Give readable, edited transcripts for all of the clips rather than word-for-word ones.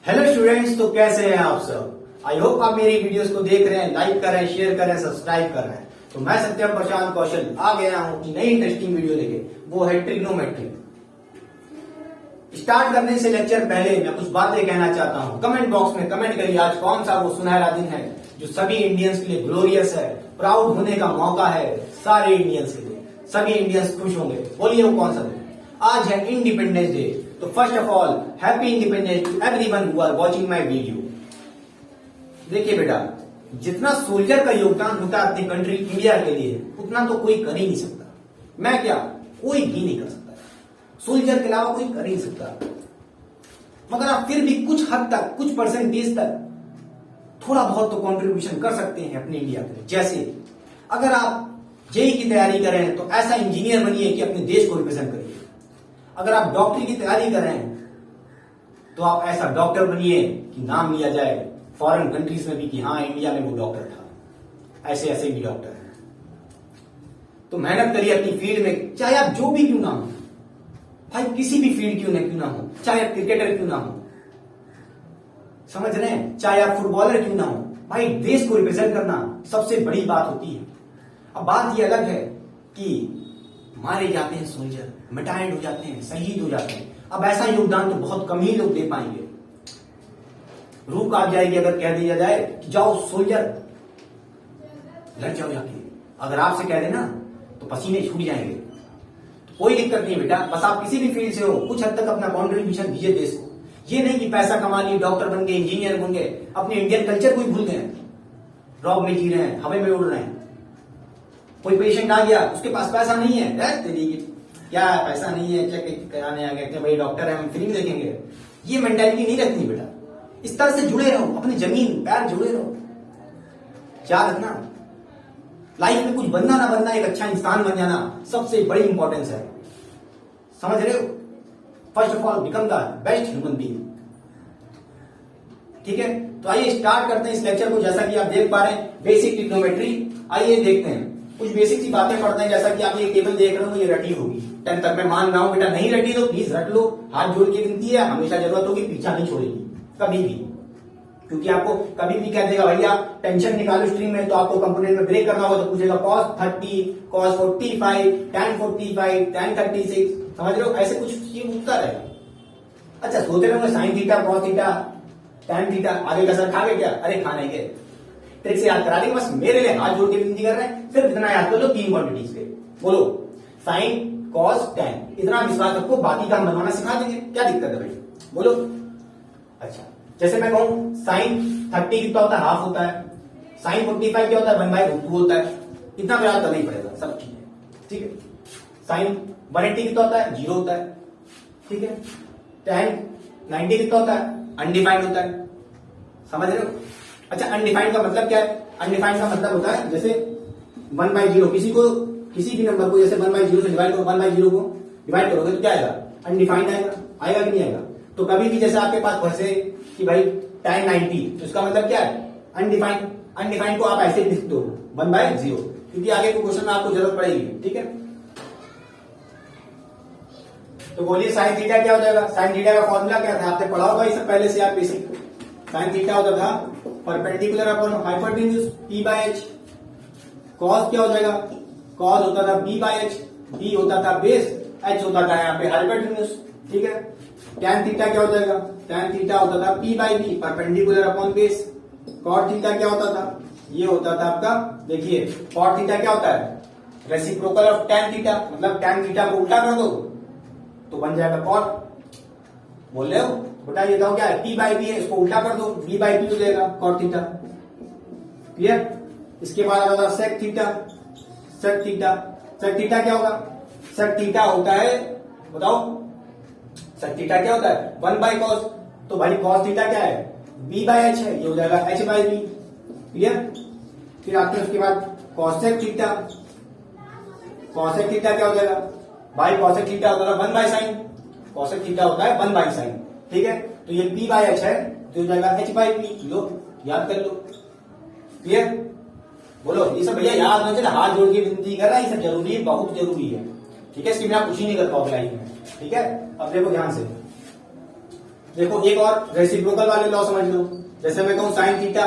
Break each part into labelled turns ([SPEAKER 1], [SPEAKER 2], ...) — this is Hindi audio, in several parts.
[SPEAKER 1] हेलो स्टूडेंट्स, तो कैसे हैं आप सब। आई होप आप मेरी वीडियोस को देख रहे हैं, लाइक कर रहे हैं, शेयर कर रहे हैं, सब्सक्राइब कर रहे हैं। तो मैं सत्यम प्रशांत कौशल आ गया हूं कि नई इंटरेस्टिंग वीडियो लेके, वो है ट्रिग्नोमेट्री। स्टार्ट करने से लेक्चर पहले मैं कुछ बातें कहना चाहता हूं। कमेंट बॉक्स में कमेंट करिए आज कौन सा वो सुनहरा दिन है जो सभी इंडियंस के लिए ग्लोरियस है, प्राउड होने का मौका है सारे इंडियंस के लिए, सभी इंडियंस खुश होंगे। बोलिए वो कौन सा दिन। आज है इंडिपेंडेंस डे। तो first of all happy independence to everyone who are watching my video. देखिए बेटा, जितना सोल्जर का योगदान होता है अपनी कंट्री इंडिया के लिए, उतना तो कोई कर ही नहीं सकता। मैं क्या, कोई भी नहीं कर सकता, सोल्जर के अलावा कोई कर ही नहीं सकता। मगर आप फिर भी कुछ हद तक, कुछ परसेंटेज तक थोड़ा बहुत तो कंट्रीब्यूशन कर सकते हैं अपने इंडिया के लिए। जैसे अगर आप जेई की तैयारी करें तो ऐसा इंजीनियर बनिए कि अपने देश को रिप्रेजेंट करिए। अगर आप डॉक्टरी की तैयारी कर रहे हैं तो आप ऐसा डॉक्टर बनिए कि नाम लिया जाए फॉरेन कंट्रीज में भी कि हाँ, इंडिया में वो डॉक्टर था। ऐसे ऐसे भी डॉक्टर हैं। तो मेहनत करिए अपनी फील्ड में, चाहे आप जो भी क्यों ना हो भाई, किसी भी फील्ड क्यों ना हो, चाहे आप क्रिकेटर क्यों ना हो, समझ रहे हैं, चाहे आप फुटबॉलर क्यों ना हो भाई, देश को रिप्रेजेंट करना सबसे बड़ी बात होती है। अब बात यह अलग है कि मारे जाते हैं सोल्जर, मिटाइड हो जाते हैं, शहीद हो जाते हैं। अब ऐसा योगदान तो बहुत कम ही लोग दे पाएंगे। रूह कांप जाएगी अगर कह दिया जाए कि जाओ सोल्जर लड़ जाओ जाके। अगर आपसे कह देना तो पसीने छूट जाएंगे। तो कोई दिक्कत नहीं बेटा, बस आप किसी भी फील्ड से हो कुछ हद तक अपना कॉन्ट्रीब्यूशन दीजिए देश को। ये नहीं कि पैसा कमा लिए, डॉक्टर बन गए, इंजीनियर बन गए, अपने इंडियन कल्चर को ही भूल गए, रॉब में जी रहे हैं, हवा में उड़ रहे हैं। कोई पेशेंट आ गया, उसके पास पैसा नहीं है, क्या पैसा नहीं है, चेक कराने आ गए, भाई डॉक्टर है हम फ्री में देखेंगे। ये मेंटालिटी नहीं रखनी बेटा। इस तरह से जुड़े रहो, अपनी जमीन पैर जुड़े रहो। याद रखना, लाइफ में कुछ बनना ना बनना, एक अच्छा इंसान बन जाना सबसे बड़ी इंपॉर्टेंस है। समझ रहे हो। First of all become the best human being. ठीक है, तो आइए स्टार्ट करते हैं इस लेक्चर को। जैसा कि आप देख पा रहे हैं, बेसिक ट्रिग्नोमेट्री। आइए देखते हैं, कुछ बेसिक सी बातें पढ़ते हैं। जैसा कि आप ये टेबल देख रहे हो, ये रटी होगी 10 तक। मैं मान रहा हूं बेटा, नहीं रटी तो प्लीज रट लो। हाथ जोड़ के गिनती है, हमेशा जरूरत होगी पीछा नहीं छोड़ेगी कभी भी, क्योंकि आपको कभी भी कह देगा भैया टेंशन निकालो स्ट्रीम में, तो आपको कंपोनेंट में ब्रेक करना होगा तो पूछेगा cos 30, cos 45, tan 45, tan 36। समझ रहे हो, ऐसे कुछ चीज उठता रहेगा। अच्छा सोच रहे होंगे sine theta, cos theta, tan theta, आगे का सर खागे क्या? अरे खाने के ट्रिक से याद करा देंगे। बस मेरे लिए हाथ जोड़ के विनती कर रहे हैं, सिर्फ इतना याद कर लो 3 क्वांटिटीज पे। बोलो साइन, कॉस, टैन। इतना विश्वास रखो, बाकी का हम बनवाना सिखा देंगे। क्या दिक्कत है भाई, बोलो। अच्छा जैसे मैं कहूं साइन 30 कितना होता है, हाफ होता है। साइन 45 क्या होता है, 1/√2 होता है। इतना तो याद करना ही पड़ेगा, सब चीजें। ठीक है, साइन 180 कितना होता है, 0 होता है। ठीक है, टैन 90 कितना होता है, अनडिफाइंड होता है। समझ रहे हो। अच्छा अनडिफाइंड का मतलब क्या है? अनडिफाइंड का मतलब होता है जैसे 1/0, किसी भी नंबर को जैसे 1/0 से डिवाइड करो, 1/0 को डिवाइड करोगे तो क्या आएगा, अनडिफाइंड आएगा। आएगा कि नहीं आएगा? तो कभी भी जैसे आपके पास वैसे कि भाई tan 90, तो इसका मतलब क्या है, अनडिफाइंड। अनडिफाइंड को आप ऐसे लिख दो 1/0, क्योंकि आगे के क्वेश्चन में आपको जरूरत पड़ेगी। ठीक है, तो बोलिए साइन थीटा क्या हो जाएगा। साइन थीटा का फॉर्मूला क्या था, आपने पढ़ा होगा इसे पहले से, आप बेसिक। साइन थीटा होता था perpendicular upon hypotenuse p/h। Cos क्या हो जाएगा, कॉस होता था b/h, b होता था बेस, h होता था यहाँ पे हाइपोटेन्यूज। ठीक है, tan थीटा क्या हो जाएगा, tan थीटा होता था p/b, perpendicular upon base. cot theta क्या होता था, ये होता था आपका, देखिए cot थीटा क्या होता है, रेसिप्रोकल ऑफ tan थीटा। मतलब tan थीटा को उल्टा कर दो तो बन जाएगा cot। बोल रहे हो बेटा, ये तो क्या है, p/b है, इसको उल्टा कर दो b/b हो जाएगा cot थीटा। क्लियर। इसके बाद आता था sec theta. sec theta, sec theta क्या होगा, sec थीटा होता है, बताओ sec थीटा क्या होता है, 1/cos। तो भाई cos थीटा क्या है, b/h है, ये हो जाएगा h/b। क्लियर। फिर आते हैं उसके बाद cosec थीटा। cosec थीटा क्या हो जाएगा भाई, cosec थीटा होता है 1/sin। cosec थीटा होता है 1/sin। ठीक है, तो ये p/h है, तो हो जाएगा h/p। लो याद कर लो। क्लियर। बोलो ये सब भैया याद ना चले, हाथ जोड़ के विनती कर रहा है, ये सब जरूरी है, बहुत जरूरी है। ठीक है, इसके बिना कुछ ही नहीं कर पाओगे लाइफ में। ठीक है, अब देखो ध्यान से, देखो एक और रेसिप्रोकल वाले लॉ समझ लो। जैसे मैं कहूं साइन थीटा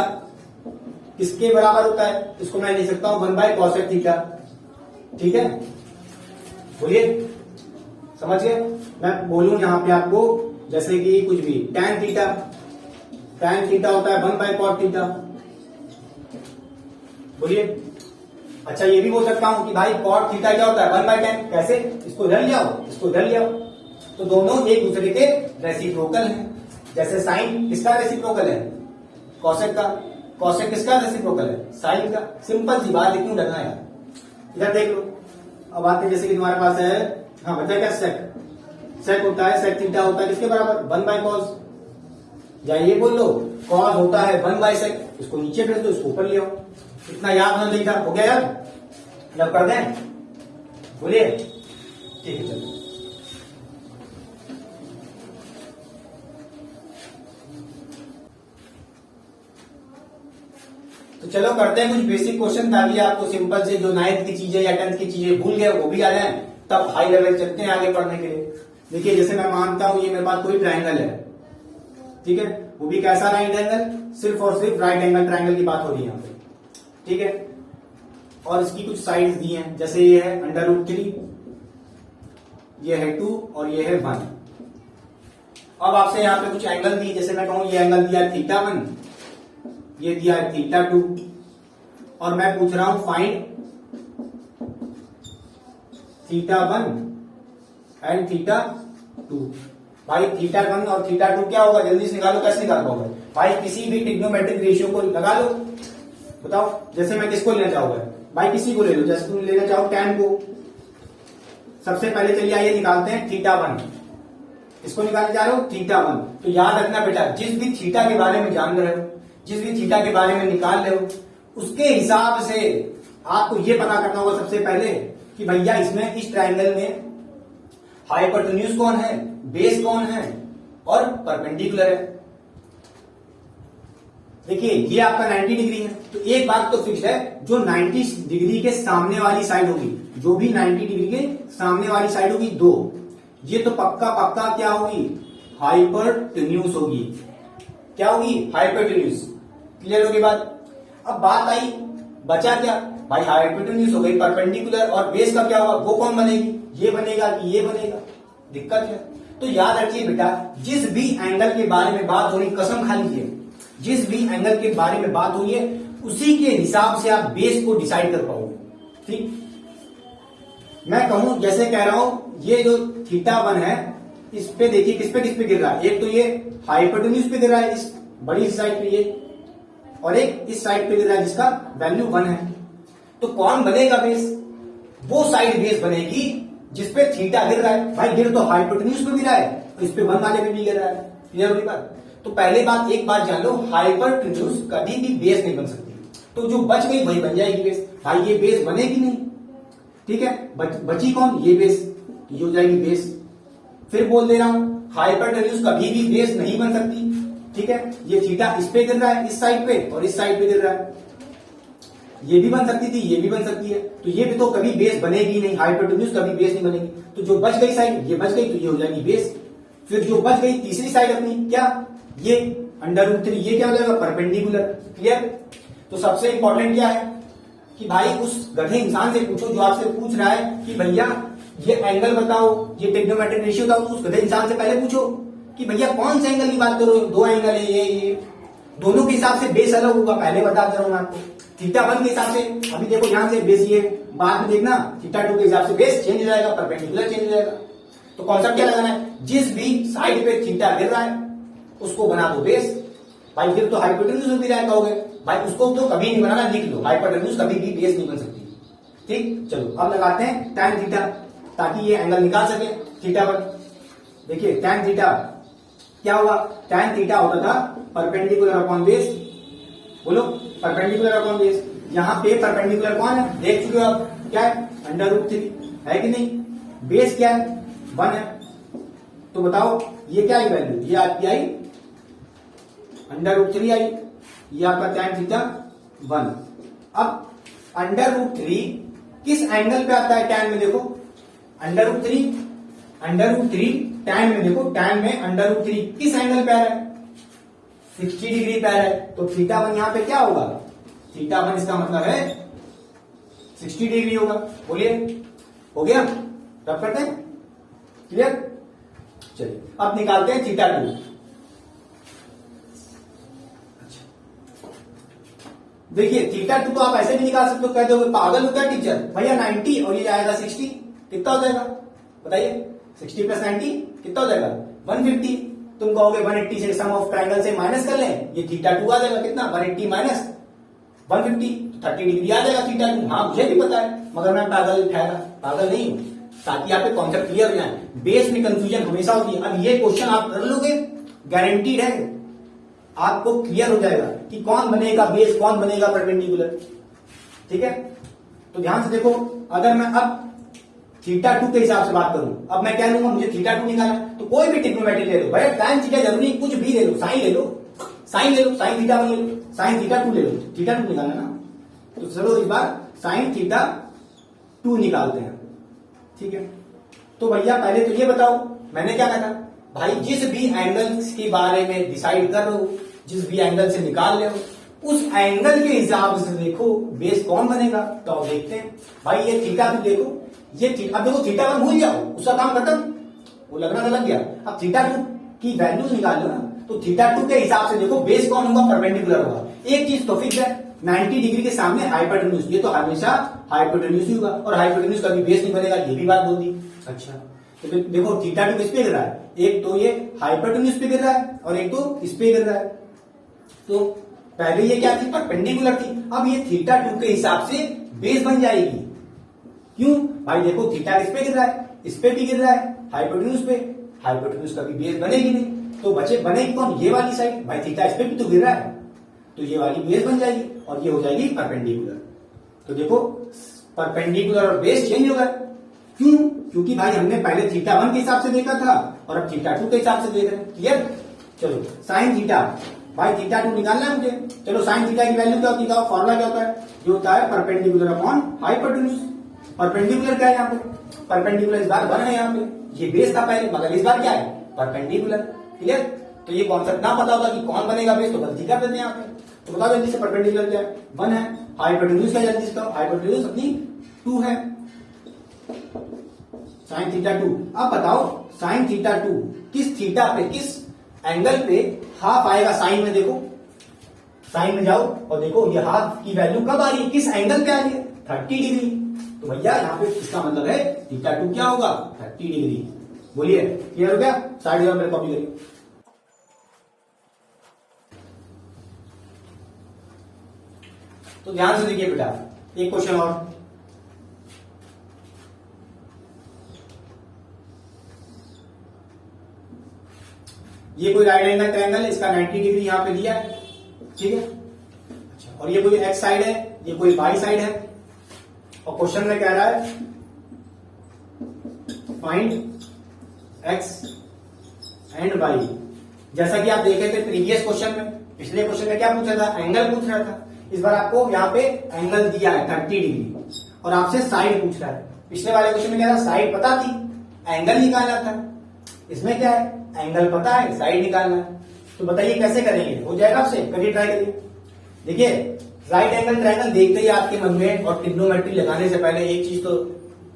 [SPEAKER 1] किसके बराबर होता है, इसको मैं लिख सकता हूं 1/cosec थीटा। ठीक है, बोलिए, समझ गए। मैं बोलूं यहां पे आपको जैसे कि कुछ भी tan थीटा होता है 1/cot थीटा। बोलिए। अच्छा ये भी बोल सकता हूं कि भाई cot थीटा क्या होता है 1/tan। कैसे, इसको इधर ले आओ, इसको इधर ले आओ, तो दोनों एक दूसरे के रेसिप्रोकल हैं। जैसे साइन किसका रेसिप्रोकल है, कॉसेक का। कॉसेक किसका रेसिप्रोकल है, साइन का। सिंपल सी बात है, क्यों डरना यार। इधर देख लो, अब आते जैसे कि तुम्हारे पास है, हाँ बता क्या, सेक होता है, सेक थीटा होता है किसके बराबर 1/cos। या ये बोल लो cos होता है 1/sec, इसको नीचे भेज दो, इसको ऊपर ले आओ। इतना याद होना चाहिए था, हो गया यार, जब कर दें, बोलिए। ठीक है चलो, तो चलो करते हैं कुछ बेसिक क्वेश्चन, ताकि आपको सिंपल से जो 9th की चीजें या 10th की चीजें भूल गए वो भी आ जाए, तब हाई लेवल चलते हैं आगे पढ़ने के लिए। देखिए जैसे मैं मानता हूं ये मेरे पास कोई ट्रायंगल है, ठीक है, वो भी कैसा राइट एंगल, सिर्फ और सिर्फ राइट एंगल ट्रायंगल की बात हो रही है यहाँ पे। ठीक है, और इसकी कुछ साइड्स दी हैं, जैसे ये है √3, ये है 2 और ये है 1। अब आपसे यहाँ पे कुछ एंगल दी, जैसे मैं कहूं ये एंगल दिया है θ1, ये दिया है θ2, और मैं पूछ रहा हूं फाइंड θ1 एंड θ2। भाई θ1 और θ2 क्या होगा, जल्दी से निकालो। कैसे निकाल पाओगे भाई, किसी भी ट्रिग्नोमेट्रिक रेशियो को लगा लो, बताओ। जैसे मैं किसको लेना चाहूंगा भाई, किसी को ले लो, जैसे तुम लेना चाहो tan को। सबसे पहले चलिए आइए निकालते हैं θ1, इसको निकालने जा रहे हो θ1। तो याद रखना बेटा, जिस भी थीटा के बारे में जान रहे हो, जिस भी थीटा के बारे में निकाल रहे हो, उसके हिसाब से आपको यह पता करना होगा सबसे पहले कि भैया इसमें इस ट्रायंगल में हाइपोटेन्यूज कौन है, बेस कौन है और परपेंडिकुलर है। देखिए ये आपका 90 डिग्री है, तो एक बात तो फिक्स है, जो 90 डिग्री के सामने वाली साइड होगी, जो भी 90 डिग्री के सामने वाली साइड होगी 2, ये तो पक्का क्या होगी, हाइपोटेन्यूज होगी। क्या होगी, हाइपोटेन्यूज। क्लियर होगी बात। अब बात आई, बचा क्या भाई, हाइपोटेन्यूज हो गई, परपेंडिकुलर, और बेस का क्या होगा, वो कौन बनेगी, ये बनेगा कि ये बनेगा, दिक्कत है। तो याद रखिए बेटा, जिस भी एंगल के बारे में बात हो रही, कसम खा लीजिए, जिस भी एंगल के बारे में बात हो रही है उसी के हिसाब से आप बेस को डिसाइड कर पाओगे। ठीक, मैं कहूं जैसे कह रहा हूं, ये जो θ1 है, इस पे देखिए किस पे गिर रहा है। एक तो ये हाइपोटेन्यूज पे गिर रहा है, इस बड़ी साइड पे ये, और एक इस साइड पे गिर रहा है जिसका वैल्यू 1 है। तो कौन बनेगा बेस, वो साइड बेस बनेगी जिसपे थीटा गिर रहा है। भाई गिर तो हाइपोटेन्यूज पे गिरा है, तो इस पे 1 वाले पे भी गिर रहा है। क्लियर होगी बात। तो पहले बात, एक बात जान लो, हाइपोटेन्यूज कभी भी बेस नहीं बन सकती, तो जो बच गई वही बन जाएगी बेस। भाई ये बेस बनेगी नहीं, ठीक है, बची कौन, ये बेस, ये हो जाएगी बेस। फिर बोल दे रहा हूं, हाइपोटेन्यूज कभी भी बेस नहीं बन सकती, ठीक है। ये थीटा इस पे गिर रहा है, इस साइड पे, और इस साइड पे गिर रहा है। ये भी बन सकती थी, ये भी बन सकती है, तो ये भी तो कभी बेस बनेगी नहीं, हाइपोटेन्यूज कभी बेस नहीं बनेगी। तो जो बच गई साइड, ये बच गई, तो ये हो जाएगी बेस। फिर जो बच गई तीसरी साइड अपनी, क्या, ये √3, ये क्या हो जाएगा, परपेंडिकुलर। क्लियर। तो सबसे इंपॉर्टेंट क्या है कि भाई उस गधे इंसान से पूछो जो आपसे पूछ रहा है कि भैया ये एंगल बताओ, ये ट्रिग्नोमेट्रिक रेशियो बताओ, तो उस गधे इंसान से पहले पूछो कि भैया कौन से एंगल की बात करो, 2 एंगल है, ये दोनों के हिसाब से बेस अलग होगा, पहले बता दे रहा हूं आपको। θ1 के हिसाब से, अभी देखो यहां से बेस ये, बाद में देखना θ2 के हिसाब से बेस चेंज हो जाएगा, परपेंडिकुलर चेंज हो जाएगा। तो कॉन्सेप्ट क्या लगाना है, जिस भी साइड पे थीटा गिर रहा है उसको बना दो बेस। भाई फिर तो हाइपोटेन्यूज भी रहा कहोगे, भाई उसको तो कभी नहीं बनाना, लिख लो, हाइपोटेन्यूज कभी भी बेस नहीं बन सकती। ठीक, चलो अब लगाते हैं tan थीटा, ताकि ये एंगल निकाल सके θ1। देखिए tan थीटा क्या होगा, tan थीटा होता था परपेंडिकुलर अपॉन बेस। बोलो, परपेंडिकुलर अपॉन बेस। यहां पे परपेंडिकुलर कौन है, देख चुके हो आप, क्या है, √3 है कि नहीं। बेस क्या है, 1 है। तो बताओ ये क्या आई वैल्यू, ये आपकी आई √3 आई, ये आपका tan θ1। अब √3 किस एंगल पे आता है tan में, देखो √3 tan में देखो, tan में √3 किस एंगल पे आ रहा है? 60 डिग्री पे आ रहा है, तो θ1 यहां पे क्या होगा? θ1 इसका मतलब है 60 डिग्री होगा। बोलिए, हो गया? रब करते हैं, क्लियर? चलिए अब निकालते हैं θ2। देखिए θ2 तो आप ऐसे भी निकाल सकते हो, कह दोगे पागल हो क्या टीचर, भैया 90 और ये आएगा 60, कितना हो जाएगा बताइए? 60 प्लस 90 कितना हो जाएगा? 150। तुम कहोगे 180 से सम ऑफ ट्रायंगल से माइनस कर लें, ये θ2 आ जाएगा कितना? 180 माइनस 150, 30 डिग्री आ जाएगा θ2। हाँ मुझे भी पता है, मगर मैं पागल ठहरा, पागल नहीं हूं, ताकि आपके कॉन्सेप्ट क्लियर हो जाए। बेस में कंफ्यूजन हमेशा होती है। अब ये क्वेश्चन आप कर लोगे, गारंटीड है आपको क्लियर हो जाएगा कि कौन बनेगा बेस, कौन बनेगा परपेंडिकुलर। ठीक है, तो ध्यान से देखो, अगर मैं अब θ2 के हिसाब से बात करूं, अब मैं क्या लूंगा? मुझे θ2 निकालना, तो कोई भी ट्रिग्नोमेट्री ले लो भाई, tan थीटा जरूरी, कुछ भी ले लो, साइन ले लो, साइन ले लो, साइन θ1 ले लो, साइन θ2 ले लो, θ2 निकालना ना। तो चलो इस बार साइन θ2 निकालते हैं। ठीक है, तो भैया पहले तो ये बताओ, मैंने क्या कहा भाई, जिस भी एंगल के बारे में डिसाइड कर रहे हो, जिस भी एंगल से निकाल रहे हो, उस एंगल के हिसाब से देखो बेस कौन बनेगा। तो अब देखते हैं भाई, ये θ2 देखो, ये अब देखो θ1 भूल जाओ, उसका काम खत्म, वो लगना लग गया। अब θ2 की वैल्यूज निकाल लो ना, तो θ2 के हिसाब से देखो बेस कौन होगा? परपेंडिकुलर होगा। एक चीज तो फिक्स है, 90 डिग्री के सामने हाइपोटेन्यूज, ये तो हमेशा हाइपोटेन्यूज ही होगा, और हाइपोटेन्यूज कभी बेस नहीं बनेगा, ये भी बात बोल दी। अच्छा तो देखो θ2 किस पे गिर रहा है? एक तो ये हाइपोटेन्यूज पे गिर रहा है और एक तो इस पे गिर रहा है। तो पहले ये क्या थी? परपेंडिकुलर थी। अब ये θ2 के हिसाब से बेस बन जाएगी। क्यों भाई? देखो थीटा इस पे गिर रहा है, इस पे भी गिर रहा है, हाइपोटेन्यूज पे, हाइपोटेन्यूज कभी बेस बनेगी नहीं, तो बचे बनेगी कौन? ये वाली साइड। भाई थीटा इस पे भी तो गिर रहा है, तो ये वाली बेस बन जाएगी और ये हो जाएगी परपेंडिकुलर। तो देखो परपेंडिकुलर और बेस चेंज हो गए। क्यों? क्योंकि भाई हमने पहले θ1 के हिसाब से देखा था और अब θ2 के हिसाब से देख रहे हैं। क्लियर? चलो साइन थीटा, भाई θ2 निकालना है मुझे। चलो साइन थीटा की वैल्यू क्या होती है? फॉर्मूला क्या होता है? जो होता है परपेंडिकुलर अपॉन हाइपोटेन्यूज। परपेंडिकुलर क्या है यहाँ पे? परपेंडिकुलर इस बार 1 है यहाँ पे, ये बेस था पहले, मगर इस बार क्या है? परपेंडिकुलर। क्लियर? तो ये कॉन्सेप्ट ना पता होता कि कौन बनेगा बेस, तो गलती कर देते हैं यहाँ पे। तो बताओ जल्दी से, परपेंडिकुलर क्या है? 1 है। हाइपोटेन्यूज क्या? जल्दी से बताओ, हाइपोटेन्यूज अपनी 2 है। साइन θ2, अब बताओ साइन θ2 किस थीटा पे, किस एंगल पे हाफ आएगा? साइन में देखो, साइन में जाओ और देखो ये हाफ की वैल्यू कब आ रही है, किस एंगल पे आ रही है? 30 डिग्री। तो भैया यहाँ पे इसका मतलब है θ2 क्या होगा? 30 डिग्री। बोलिए, क्लियर हो गया? साइड में कॉपी करिए। तो ध्यान से देखिए बेटा, एक क्वेश्चन और। ये कोई राइट एंगल ट्रायंगल है, इसका 90 डिग्री यहां पे दिया है। ठीक है, अच्छा, और ये कोई एक्स साइड है, ये कोई वाई साइड है, और क्वेश्चन में कह रहा है फाइंड एक्स एंड वाई। जैसा कि आप देखे थे प्रीवियस क्वेश्चन में, पिछले क्वेश्चन में क्या पूछा था? एंगल पूछ रहा था। इस बार आपको यहाँ पे एंगल दिया है 30 डिग्री और आपसे साइड पूछ रहा है। पिछले वाले क्वेश्चन में क्या था? साइड पता थी, एंगल निकालना था। इसमें क्या है? एंगल पता है, साइड निकालना है। तो बताइए कैसे करेंगे? हो जाएगा आपसे? करिए, ट्राई करिए। देखिए राइट एंगल ट्रायंगल देखते ही आपके मन में और ट्रिग्नोमेट्री लगाने से पहले एक चीज तो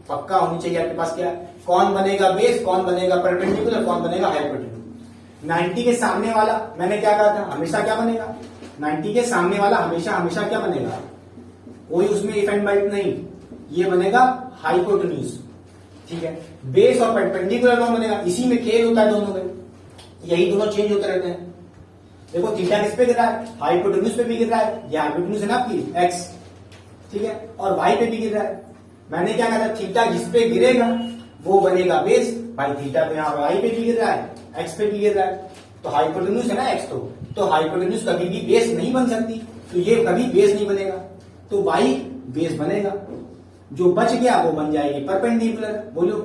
[SPEAKER 1] पक्का होनी चाहिए आपके पास, क्या? कौन बनेगा बेस, कौन बनेगा परपेंडिकुलर, कौन बनेगा हाइपोटेन्यूज। 90 के सामने वाला मैंने क्या कहा था? हमेशा क्या बनेगा? 90 के सामने वाला हमेशा हमेशा क्या बनेगा? कोई उसमें इफ एंड बट नहीं, ये बनेगा हाइपोटेन्यूज। ठीक है, बेस और परपेंडिकुलर कौन बनेगा? इसी में खेल होता है दोनों में, यही दोनों चेंज होते रहते हैं। देखो थीटा किस पे गिर रहा है? हाइपोटेन्यूज पे भी गिर रहा है, ये हाइपोटेन्यूज है ना आपकी एक्स। ठीक है, और वाई पे भी गिर रहा है। मैंने क्या कहा था? थीटा जिस पे गिरेगा वो बनेगा बेस। भाई थीटा तो यहाँ वाई पे भी गिर रहा है, एक्स पे भी गिर रहा है, तो हाइपोटेन्यूज है ना एक्स, तो हाइपोटेन्यूज कभी भी बेस नहीं बन सकती, तो ये कभी बेस नहीं बनेगा, तो वाई बेस बनेगा। जो बच गया वो बन जाएगी परपेंडिकुलर। बोलो,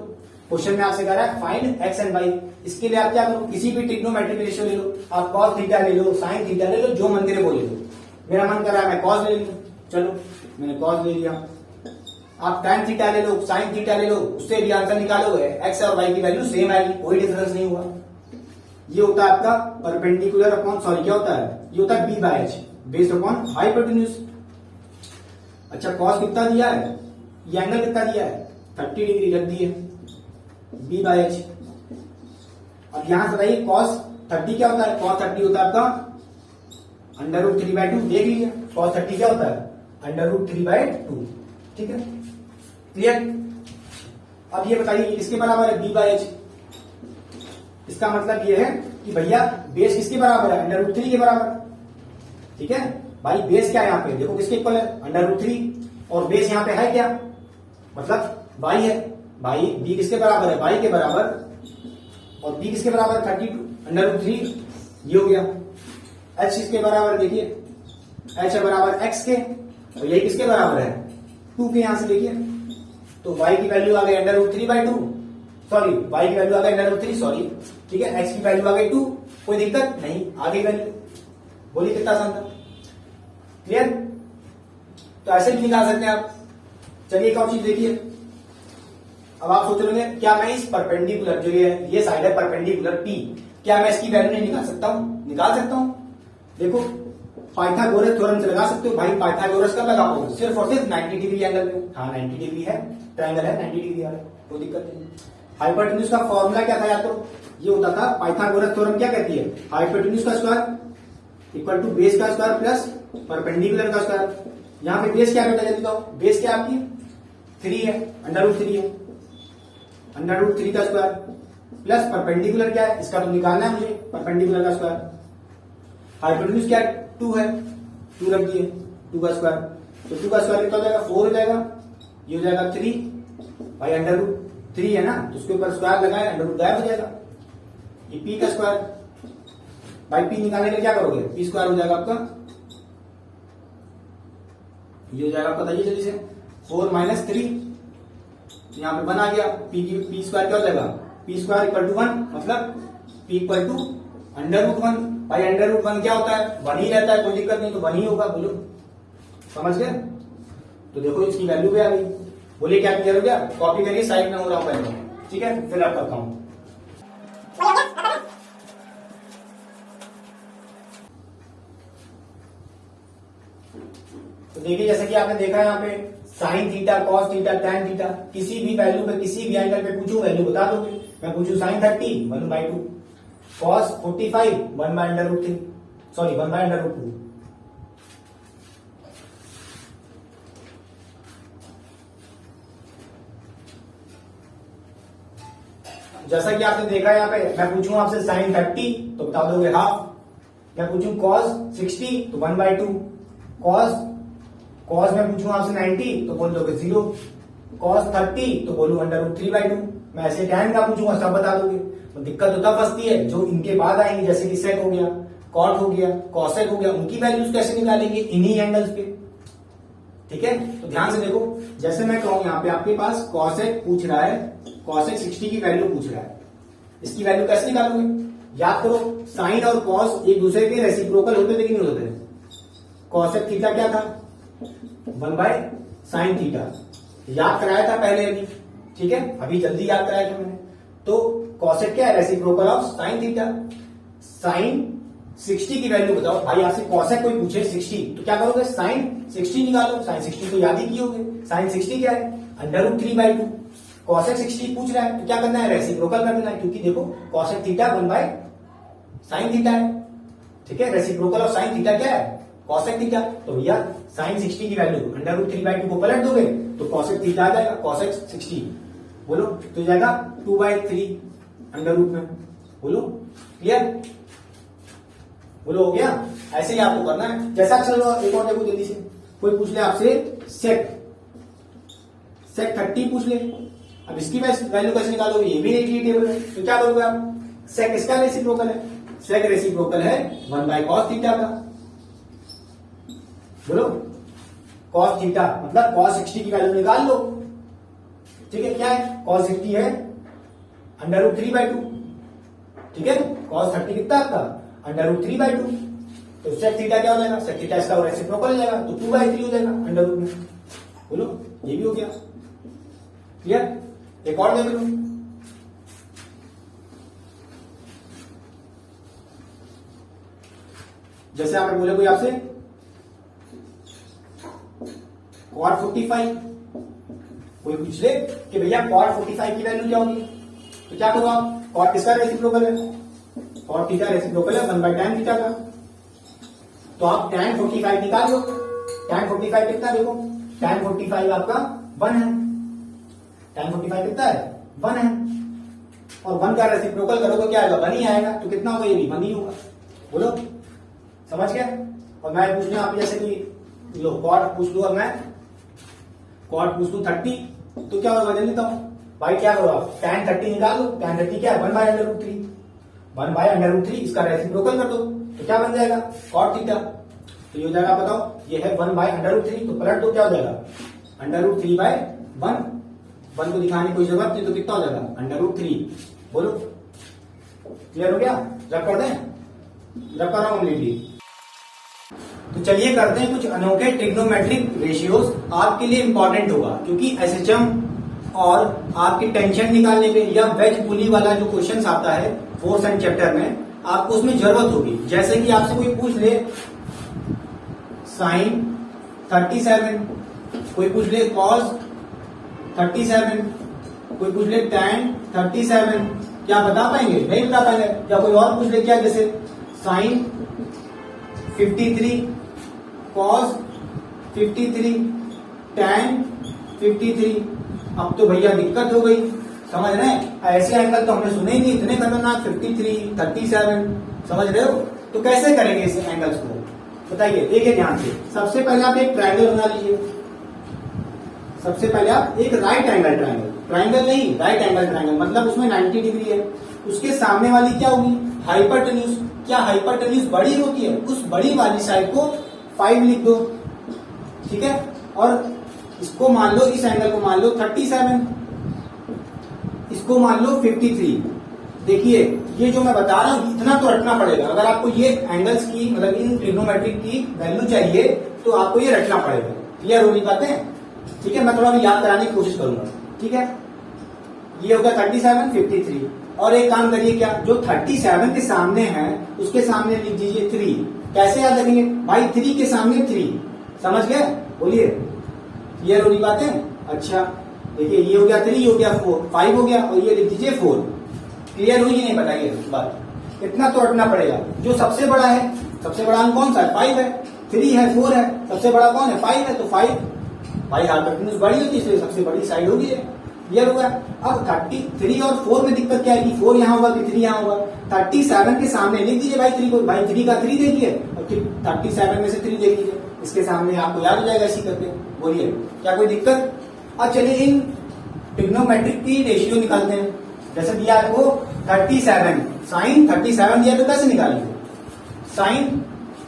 [SPEAKER 1] क्वेश्चन में आपसे कह रहा है फाइंड एक्स एंड वाई। इसके लिए आप क्या करो? किसी भी ट्रिग्नोमेट्रिक रेशियो ले लो, आप कॉस थीटा ले लो, साइन थीटा ले लो, जो मन करे वो ले लो। मेरा मन कर रहा है मैं कॉस ले लूं, चलो मैंने कॉस ले लिया। आप tan थीटा ले लो, sin थीटा ले लो, उससे भी आंसर निकालोगे, एक्स और वाई की वैल्यू सेम आएगी, कोई डिफरेंस नहीं हुआ। ये होता है आपका परपेंडिकुलर अपॉन, सॉरी क्या होता है, ये होता है B by H based upon hypotenuse. अच्छा कॉस कितना दिया है, ये एंगल कितना दिया है 30 डिग्री रख दिए, बी बाय एच। अब यहां से बताइए कॉस 30 क्या होता है, कॉस 30 होता है आपका √3/2, देख लीजिए कॉस 30 क्या होता है √3/2, ठीक है क्लियर। अब ये बताइए किसके बराबर है, बी बाय एच। इसका मतलब ये है कि भैया बेस किसके बराबर है, √3 के बराबर, ठीक है भाई। बेस क्या है यहाँ पे देखो किसके इक्वल है, √3, और बेस यहाँ पे है क्या, मतलब y है, भाई b किसके बराबर है, y के बराबर, और b किसके बराबर 32 √3, ये हो गया। h किसके बराबर, देखिए h है बराबर x के, और यही किसके बराबर है 2 के, यहां से देखिए तो y की वैल्यू आ गई √3/2, सॉरी y की वैल्यू आ गई √3, सॉरी ठीक है, x की वैल्यू आ गई 2, कोई दिक्कत नहीं, आगे वैल्यू बोलिए कितना आसान था, क्लियर। तो ऐसे भी निकाल सकते हैं आप। चलिए एक और चीज देखिए, अब आप सोच रहे क्या मैं इस परपेंडिकुलर जो ये साइड है परपेंडिकुलर P, क्या मैं इसकी वैल्यू नहीं निकाल सकता हूं, निकाल सकता हूं। देखो पाइथागोरस थ्योरम से लगा सकते हो, भाई पाइथागोरस कब लगा पाओगे, सिर्फ और सिर्फ 90 डिग्री एंगल में, हाँ 90 डिग्री है, ट्रायंगल है 90 डिग्री वाला, कोई दिक्कत नहीं। हाइपोटेन्यूज का फॉर्मूला क्या था, या तो ये होता था पाइथागोरस थ्योरम क्या कहती है, हाइपोटेन्यूज का स्क्वायर इक्वल टू बेस का स्क्वायर प्लस परपेंडिकुलर का स्क्वायर। यहाँ पे बेस क्या बेटा, जल्दी बताओ, बेस क्या आपकी 3 है, √3 है, √3 का स्क्वायर प्लस परपेंडिकुलर क्या है, इसका तो निकालना है मुझे, परपेंडिकुलर का स्क्वायर। हाइपोटेन्यूज क्या है 2 है, 2 रख दिए, 2 का स्क्वायर, तो 2 का स्क्वायर कितना हो जाएगा 4 हो जाएगा, ये हो जाएगा 3, भाई √3 है ना, तो उसके ऊपर स्क्वायर लगाए, √ गायब हो जाएगा। ये p का स्क्वायर, भाई p निकालने के लिए क्या करोगे, p स्क्वायर हो जाएगा आपका, ये हो जाएगा आपका, बताइए जल्दी से, 4 - 3, यहाँ पे 1 आ गया, p स्क्वायर क्या हो जाएगा, p स्क्वायर इक्वल टू 1, मतलब p इक्वल टू √1, भाई √1 क्या होता है 1 ही रहता है, कोई दिक्कत नहीं, तो 1 ही होगा, बोलो समझ गए। तो देखो इसकी वैल्यू भी आ गई, बोलिए क्या क्लियर हो गया, कॉपी करिए, साइड में हो रहा हूं पहले, ठीक है फिर आप करता हूं। तो देखिए जैसे कि आपने देखा यहाँ पे sine theta, cos theta, tan theta, किसी भी वैल्यू पे किसी भी एंगल पे पूछूं वैल्यू बता दोगे। मैं पूछूं साइन 30 1/2, कॉस 45 1/√3, सॉरी 1/√2। जैसा कि आपने देखा यहाँ पे, मैं पूछूं आपसे साइन 30 तो बता दोगे हाफ, मैं पूछूं कॉस 60 तो 1/2, कॉस में पूछूं आपसे 90 तो बोल दोगे 0, कॉस 30 तो बोलूं √3/2। मैं ऐसे टैन का पूछूंगा सब बता दोगे। तो दिक्कत तो तब फंसती है जो इनके बाद आएंगे, जैसे कि सेक हो गया, कॉट हो गया, कॉसेक हो गया, उनकी वैल्यूज कैसे निकालेंगे, इन्हीं एंगल्स पे, ठीक है। तो ध्यान से देखो, जैसे मैं कहूं यहाँ पे आपके पास कॉसेक पूछ रहा है, कॉसेक 60 की वैल्यू पूछ रहा है, इसकी वैल्यू कैसे निकालोगे, याद करो साइन और कॉस एक दूसरे के रेसिप्रोकल होते थे कि नहीं होते थे। कॉसेक थीटा क्या था 1/sin थीटा, याद कराया था पहले अभी, ठीक है अभी जल्दी याद कराया था मैंने। तो कॉसेक क्या है, reciprocal of sine theta. Sine 60 की वैल्यू बताओ, भाई आपसे कॉसेक कोई पूछे 60 तो क्या करोगे, साइन 60 निकालो, साइन 60 तो याद ही किए होगे, साइन 60 क्या है √3/2, कॉसेक 60 पूछ रहा है तो क्या करना है, रेसिप्रोकल कर देना है, क्योंकि देखो कॉसेक थीटा 1/sin थीटा है, ठीक है। रेसिप्रोकल ऑफ साइन थीटा क्या है, कॉसेक थीटा, तो भैया साइन 60 की वैल्यू √3/2 को पलट दोगे तो कॉसेक थीटा आ जाएगा, कॉसेक 60 बोलो तो जाएगा 2/3 अंडर रूट में, बोलो क्लियर, बोलो हो गया। ऐसे ही आपको करना है। जैसा चलो एक और देखो जल्दी से, कोई पूछ ले आपसे सेक 30 पूछ ले, अब इसकी वैल्यू कैसे निकालोगे, ये भी एक टेबल है, तो क्या करोगे आप, सेक इसका रेसिप्रोकल है, सेक रेसिप्रोकल है 1/cos थीटा का, बोलो cos थीटा मतलब cos 60 की वैल्यू निकाल लो, ठीक है। क्या है cos 60 है √3/2, ठीक है। cos 30 कितना आपका √3/2, तो sec थीटा क्या हो जाएगा, sec थीटा इसका रेसिप्रोकल हो जाएगा तो 2/3 हो जाएगा अंडर रूट में, बोलो ये भी हो गया। क्लियर? एक और देख लो, जैसे आपने बोले कोई आपसे cot 45, कोई पूछ ले कि भैया cot 45 की वैल्यू क्या होगी, तो क्या करो आप, cot किसका रेसिप्रोकल है, cot थीटा रेसिप्रोकल है 1/tan थीटा का, तो आप tan 45 निकाल लो। tan 45 कितना, देखो tan 45 आपका 1 है, tan 45 कितना है 1 है, और 1 का रेसिप्रोकल करोगे क्या आएगा 1 ही आएगा, तो कितना होगा, ये भी 1 ही होगा। बोलो समझ गया? और मैं पूछ रहा आप जैसे कि लो cot पूछ लू, और मैं cot पूछ लू 30, तो क्या होगा, बदल लेता हूं भाई, क्या करो आप tan 30 निकाल लो, tan 30 क्या है 1/√3, 1/√3 इसका रेसिप्रोकल कर दो, तो क्या बन जाएगा cot थीटा, तो ये हो जाएगा, बताओ ये है 1/√3, तो पलट दो क्या हो जाएगा √3/1, 1 को दिखाने की कोई जरूरत नहीं, तो कितना हो जाएगा √3। बोलो क्लियर हो गया? रब कर दें, रब कर रहा हूं लीजिए। तो चलिए करते हैं कुछ अनोखे ट्रिग्नोमेट्रिक रेशियोज, आपके लिए इंपॉर्टेंट होगा, क्योंकि एसएचएम और आपकी टेंशन निकालने के या वेज पुली वाला जो क्वेश्चंस आता है 4th एंड चैप्टर में, आपको उसमें जरूरत होगी। जैसे कि आपसे कोई पूछ ले sin 37, कोई पूछ ले cos 37, कोई पूछ ले tan 37, क्या बता पाएंगे? नहीं बता पाएंगे। या कोई और पूछ ले क्या, जैसे sin 53, cos 53, tan 53, अब तो भैया दिक्कत हो गई, समझ रहे हैं? ऐसे एंगल तो हमने सुने ही नहीं, इतने खतरनाक 53, 37, समझ रहे हो? तो कैसे करेंगे इस एंगल्स को, बताइए, देखिए ध्यान से। सबसे पहले आप एक ट्रायंगल बना लीजिए, सबसे पहले आप एक राइट एंगल ट्रायंगल, ट्रायंगल नहीं राइट एंगल ट्रायंगल, मतलब उसमें 90 डिग्री है, उसके सामने वाली क्या होगी हाइपोटेन्यूज। क्या हाइपोटेन्यूज बड़ी होती है, उस बड़ी वाली साइड को 5 लिख दो, ठीक है, और इसको मान लो, इस एंगल को मान लो 37, इसको मान लो 53। देखिए ये जो मैं बता रहा हूं इतना तो रटना पड़ेगा, अगर आपको ये एंगल्स की मतलब इन ट्रिग्नोमेट्रिक की वैल्यू चाहिए तो आपको ये रटना पड़ेगा। क्लियर हो रही बातें? ठीक है, मैं थोड़ा भी याद कराने की कोशिश करूंगा, ठीक है। ये होगा 37, 53, और एक काम करिए, क्या जो 37 के सामने है उसके सामने लिख दीजिए 3। कैसे याद रखेंगे भाई, 3 के सामने 3, समझ गए? बोलिए क्लियर हो रही बातें? अच्छा देखिए, ये हो गया 3, ये हो गया 4, 5 हो गया, और ये लिख दीजिए 4। क्लियर हुई कि नहीं, बताइए बात, इतना तो रटना पड़ेगा। जो सबसे बड़ा है, सबसे बड़ा अंक कौन सा है 5 है, 3 है 4 है, सबसे बड़ा कौन है 5 है, तो 5 भाई हाइपोटेन्यूज बड़ी होती है इसलिए सबसे बड़ी साइड होगी। क्लियर होगा? अब 33 और 4 में दिक्कत क्या है, 4 यहाँ होगा कि 3 यहाँ होगा। 37 के सामने लिख दीजिए भाई 3 को, भाई 3 का 3 देखिए, और 37 में से 3 देख लीजिए, इसके सामने आपको याद हो जाएगा इसी करके। बोलिए क्या कोई दिक्कत? अब चलिए इन ट्रिग्नोमेट्रिक की रेशियो निकालते हैं। जैसे दिया आपको 37, साइन 37 दिया तो कैसे निकालेंगे? साइन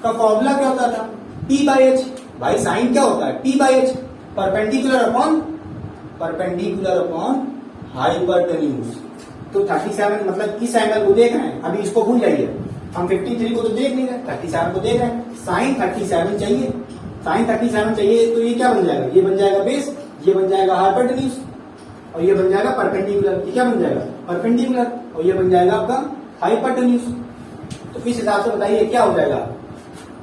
[SPEAKER 1] का फॉर्मूला क्या होता था, P/H। भाई साइन क्या होता है P/H, परपेंडिकुलर अपॉन हाइपोटेन्यूज। तो 37 मतलब किस एंगल को देख रहे हैं, अभी इसको भूल जाइए, हम 53 को तो देख नहीं रहे, 37 को देख रहे हैं। साइन 37 चाहिए, साइन 37 चाहिए, तो ये क्या बन जाएगा, ये बन जाएगा बेस, ये बन जाएगा हाइपोटेन्यूज, और ये बन जाएगा परपेंडिकुलर। ये क्या बन जाएगा परपेंडिकुलर, और ये बन जाएगा आपका हाइपोटेन्यूज। तो इस हिसाब से बताइए क्या हो जाएगा,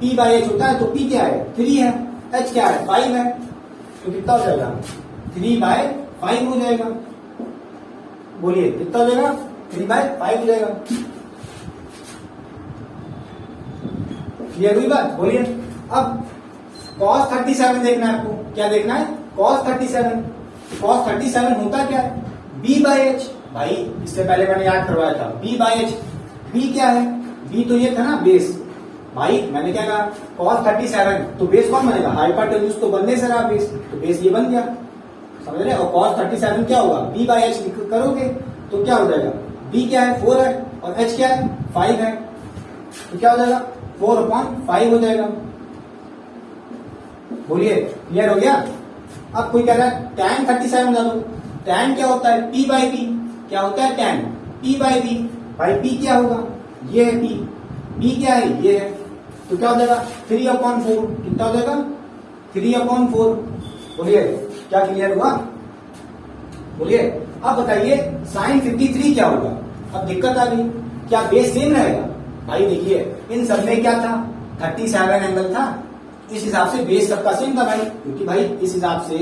[SPEAKER 1] P/H होता है, तो P क्या है 3 है, H क्या है 5 है, तो कितना हो जाएगा 3/5 हो जाएगा। बोलिए कितना हो जाएगा 3/5 हो जाएगा। क्लियर हुई बात? बोलिए। अब cos 37 देखना है आपको, क्या देखना है cos 37। cos 37 होता क्या है B/H। भाई इससे पहले मैंने याद करवाया था B/H। B क्या है, B तो ये था ना बेस। भाई मैंने क्या कहा cos 37, तो बेस कौन बनेगा हाइपोटेन्यूज, तो बनने से रहा बेस, तो बेस ये बन गया, समझ रहे? और cos 37 क्या होगा B/H करोगे तो क्या हो जाएगा, B क्या है 4 है, और H क्या है 5 है, तो क्या हो जाएगा 4/5 हो जाएगा। बोलिए क्लियर हो गया? अब कोई कह रहा है tan 37 बना दो। tan क्या होता है P/B। क्या होता है tan P/B। भाई P क्या होगा, ये है P, B क्या है ये है, तो क्या हो जाएगा 3/4। कितना हो जाएगा 3/4। बोलिए क्या क्लियर हुआ? बोलिए। अब बताइए साइन 53 क्या होगा। अब दिक्कत आ गई, क्या बेस सेम रहेगा? भाई देखिए इन सब में क्या था, 37 एंगल था, इस हिसाब से बेस सबका सेम था भाई, क्योंकि भाई इस हिसाब से